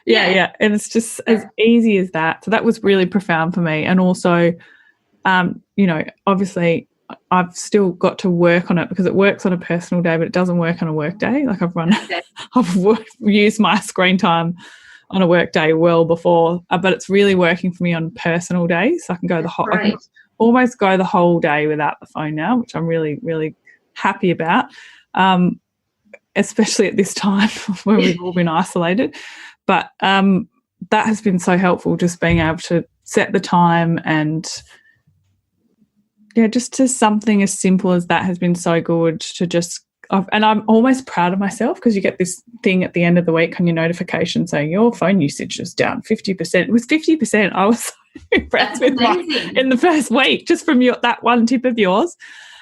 Yeah. And it's just as easy as that. So that was really profound for me. And also, obviously I've still got to work on it because it works on a personal day, but it doesn't work on a work day. Like I've used my screen time on a work day well before, but it's really working for me on personal days. So I can go I can almost go the whole day without the phone now, which I'm really, really happy about, especially at this time when we've all been isolated. But that has been so helpful, just being able to set the time and just to something as simple as that has been so good to just and I'm almost proud of myself because you get this thing at the end of the week on your notification saying your phone usage is down 50%. It was 50%. I was so impressed with in the first week just from that one tip of yours.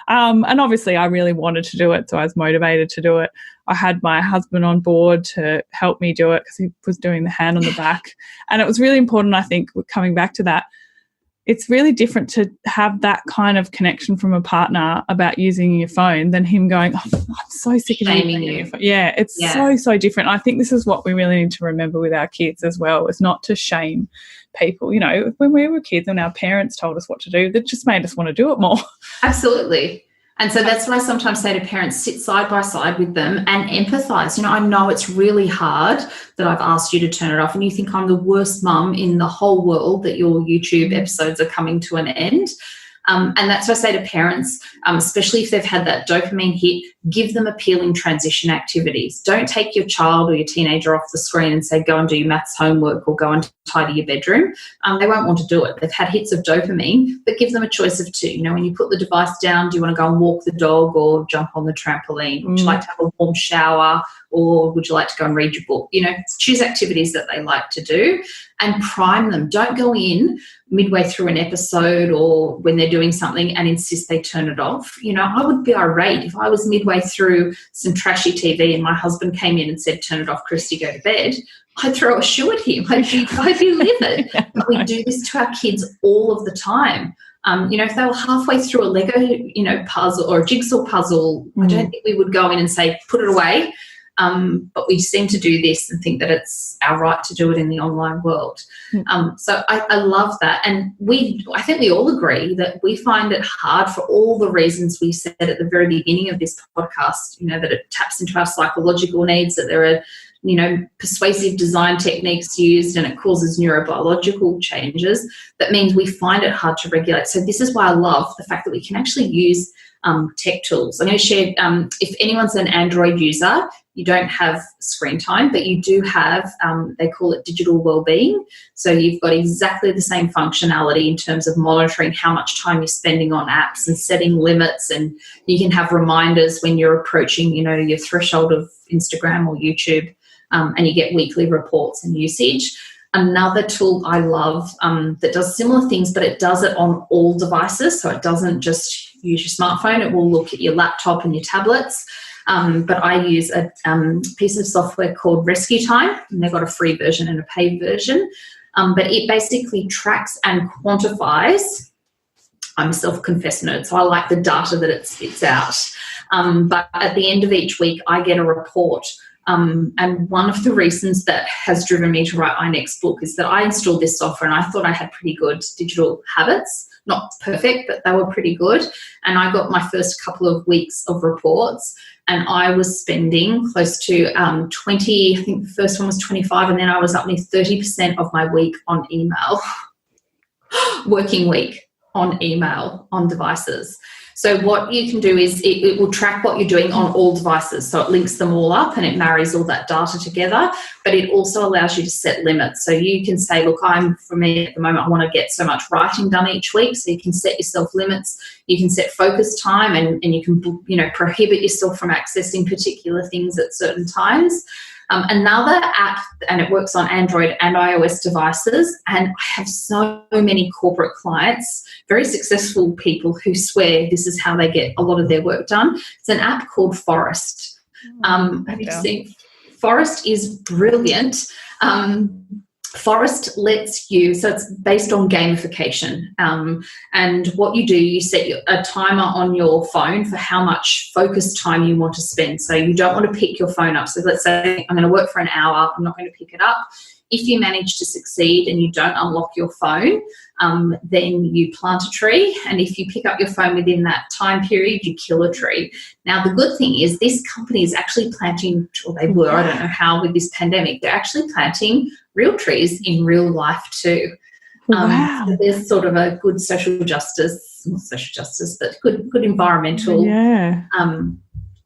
And obviously I really wanted to do it, so I was motivated to do it. I had my husband on board to help me do it because he was doing the hand on the back. And it was really important, I think, coming back to that. It's really different to have that kind of connection from a partner about using your phone than him going, oh, I'm so sick of using your phone. Yeah, it's so different. I think this is what we really need to remember with our kids as well, is not to shame people. When we were kids and our parents told us what to do, that just made us want to do it more. Absolutely. And so that's what I sometimes say to parents, sit side by side with them and empathise. You know, I know it's really hard that I've asked you to turn it off and you think I'm the worst mum in the whole world that your YouTube episodes are coming to an end. And that's what I say to parents, especially if they've had that dopamine hit, give them appealing transition activities. Don't take your child or your teenager off the screen and say, go and do your maths homework or go and tidy your bedroom. They won't want to do it. They've had hits of dopamine, but give them a choice of two. You know, when you put the device down, do you want to go and walk the dog or jump on the trampoline? Would you like to have a warm shower or would you like to go and read your book? You know, choose activities that they like to do and prime them. Don't go in midway through an episode or when they're doing something and insist they turn it off. You know, I would be irate if I was midway through some trashy TV and my husband came in and said, turn it off, Kristy, go to bed. I'd throw a shoe at him. I'd be livid. But we do this to our kids all of the time. You know, if they were halfway through a Lego, you know, puzzle or a jigsaw puzzle, I don't think we would go in and say, put it away. But we seem to do this and think that it's our right to do it in the online world. So I love that. And I think we all agree that we find it hard for all the reasons we said at the very beginning of this podcast, you know, that it taps into our psychological needs, that there are, you know, persuasive design techniques used and it causes neurobiological changes. That means we find it hard to regulate. So this is why I love the fact that we can actually use tech tools. I'm going to share, if anyone's an Android user, you don't have screen time, but you do have, they call it digital wellbeing. So you've got exactly the same functionality in terms of monitoring how much time you're spending on apps and setting limits, and you can have reminders when you're approaching, you know, your threshold of Instagram or YouTube, and you get weekly reports and usage. Another tool I love that does similar things, but it does it on all devices. So it doesn't just use your smartphone. It will look at your laptop and your tablets. But I use a piece of software called Rescue Time, and they've got a free version and a paid version. But it basically tracks and quantifies. I'm a self-confessed nerd, so I like the data that it spits out. But at the end of each week, I get a report. And one of the reasons that has driven me to write my next book is that I installed this software and I thought I had pretty good digital habits. Not perfect, but they were pretty good. And I got my first couple of weeks of reports and I was spending close to 20, I think the first one was 25, and then I was up near 30% of my week on email, working week on email, on devices. So what you can do is it will track what you're doing on all devices. So it links them all up and it marries all that data together, but it also allows you to set limits. So you can say, look, for me at the moment, I want to get so much writing done each week. So you can set yourself limits. You can set focus time and you can, you know, prohibit yourself from accessing particular things at certain times. Another app, and it works on Android and iOS devices, and I have so many corporate clients, very successful people who swear this is how they get a lot of their work done. It's an app called Forest. Have you seen? Forest is brilliant. Forest lets you, so it's based on gamification. And what you do, you set a timer on your phone for how much focus time you want to spend. So you don't want to pick your phone up. So let's say I'm going to work for an hour. I'm not going to pick it up. If you manage to succeed and you don't unlock your phone, then you plant a tree. And if you pick up your phone within that time period, you kill a tree. Now, the good thing is this company is actually planting, or they were, I don't know how with this pandemic, they're actually planting real trees in real life too. Wow. So there's sort of a good social justice, not social justice, but good environmental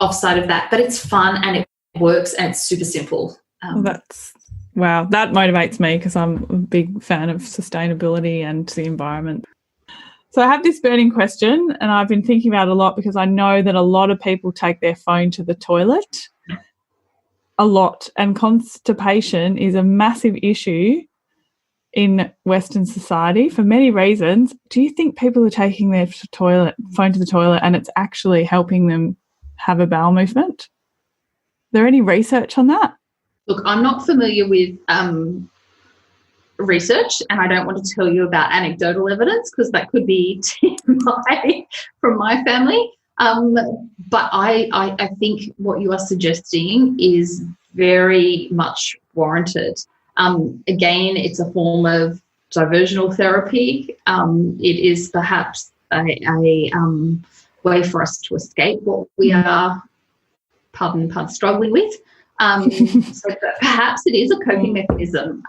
offside of that. But it's fun and it works and it's super simple. Wow, that motivates me because I'm a big fan of sustainability and the environment. So I have this burning question and I've been thinking about it a lot because I know that a lot of people take their phone to the toilet a lot, and constipation is a massive issue in Western society for many reasons. Do you think people are taking their phone to the toilet and it's actually helping them have a bowel movement? Is there any research on that? Look, I'm not familiar with research and I don't want to tell you about anecdotal evidence because that could be from my family. But I think what you are suggesting is very much warranted. Again, it's a form of diversional therapy. It is perhaps way for us to escape what we are, pardon, struggling with. So perhaps it is a coping mechanism.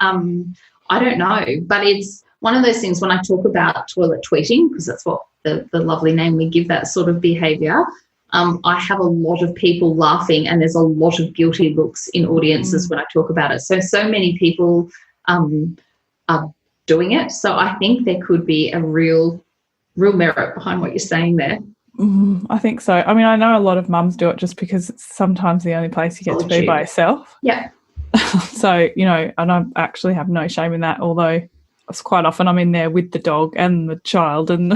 I don't know, but it's one of those things when I talk about toilet tweeting, because that's what the lovely name we give that sort of behaviour. I have a lot of people laughing, and there's a lot of guilty looks in audiences when I talk about it. So many people are doing it. So I think there could be a real merit behind what you're saying there. I think so. I mean, I know a lot of mums do it just because it's sometimes the only place you get to be by yourself. Yeah. So, you know, and I actually have no shame in that, although it's quite often I'm in there with the dog and the child and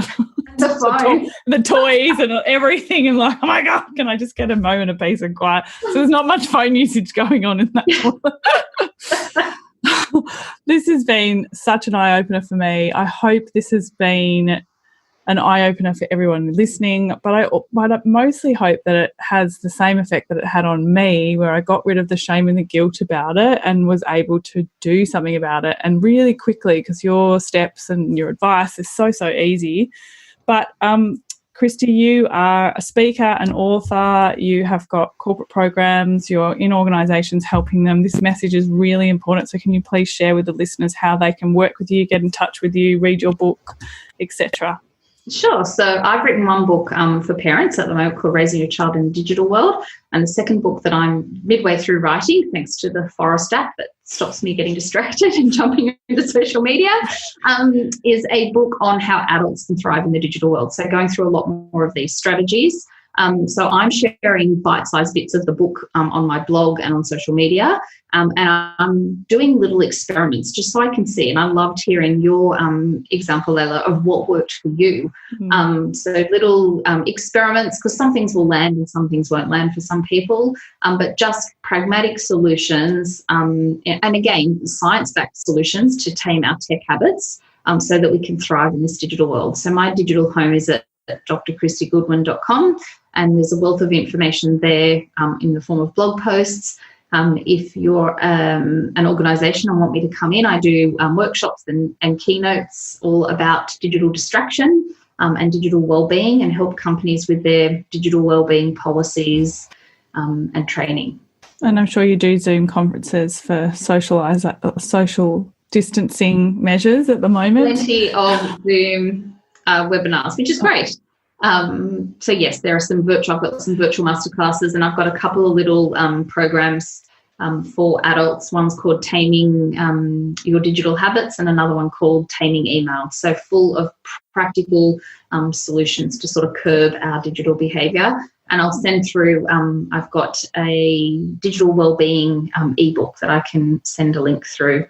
the toys and everything, and like, oh my God, can I just get a moment of peace and quiet? So there's not much phone usage going on in that toilet. This has been such an eye-opener for me. I hope this has been an eye-opener for everyone listening, but I mostly hope that it has the same effect that it had on me, where I got rid of the shame and the guilt about it and was able to do something about it, and really quickly, because your steps and your advice is so easy. But Kristy, you are a speaker, an author, you have got corporate programs, you're in organisations helping them. This message is really important, so can you please share with the listeners how they can work with you, get in touch with you, read your book, etc.? Sure. So I've written one book for parents at the moment called Raising Your Child in the Digital World, and the second book that I'm midway through writing, thanks to the Forest app that stops me getting distracted and jumping into social media, is a book on how adults can thrive in the digital world. So going through a lot more of these strategies. So I'm sharing bite-sized bits of the book on my blog and on social media, and I'm doing little experiments just so I can see. And I loved hearing your example, Ella, of what worked for you. So little experiments, because some things will land and some things won't land for some people, but just pragmatic solutions, and again, science-backed solutions to tame our tech habits so that we can thrive in this digital world. So my digital home is at drkristygoodwin.com, and there's a wealth of information there in the form of blog posts. If you're an organisation and want me to come in, I do workshops and keynotes all about digital distraction and digital wellbeing, and help companies with their digital wellbeing policies and training. And I'm sure you do Zoom conferences for social distancing measures at the moment. Plenty of Zoom webinars, which is great. So yes, there are some virtual. I've got some virtual masterclasses, and I've got a couple of little programs for adults. One's called Taming Your Digital Habits, and another one called Taming Email. So full of practical solutions to sort of curb our digital behaviour. And I'll send through. I've got a digital wellbeing ebook that I can send a link through.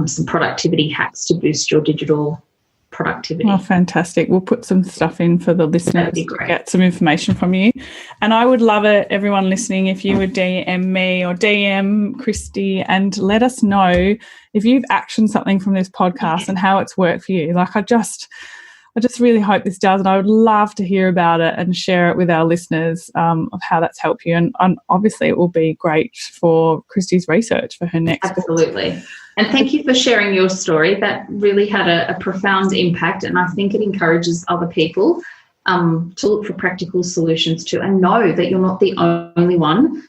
Some productivity hacks to boost your digital productivity. Oh, fantastic. We'll put some stuff in for the listeners to get some information from you. And I would love it, everyone listening, if you would DM me or DM Kristy and let us know if you've actioned something from this podcast and how it's worked for you. Like, I just really hope this does, and I would love to hear about it and share it with our listeners of how that's helped you. And obviously it will be great for Kristy's research for her next Absolutely. book. And thank you for sharing your story. That really had a profound impact, and I think it encourages other people to look for practical solutions too, and know that you're not the only one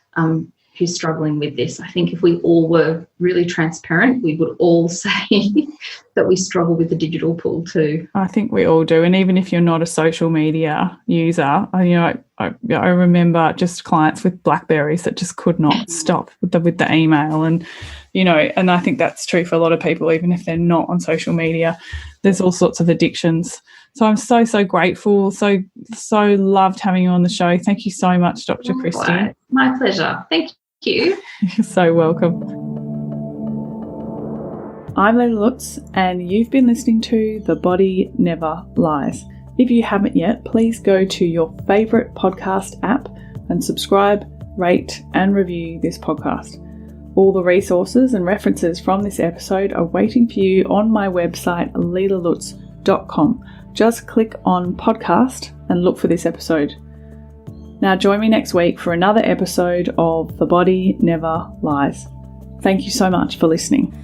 who's struggling with this. I think if we all were really transparent, we would all say that we struggle with the digital pull too. I think we all do. And even if you're not a social media user, I remember just clients with Blackberries that just could not stop with the email. And, and I think that's true for a lot of people, even if they're not on social media. There's all sorts of addictions. So I'm so grateful, so loved having you on the show. Thank you so much, Dr. Kristy. My pleasure. Thank you. You're so welcome. I'm Leila Lutz, and you've been listening to The Body Never Lies. If you haven't yet, please go to your favourite podcast app and subscribe, rate and review this podcast. All the resources and references from this episode are waiting for you on my website, leilalutz.com. Just click on podcast and look for this episode. Now join me next week for another episode of The Body Never Lies. Thank you so much for listening.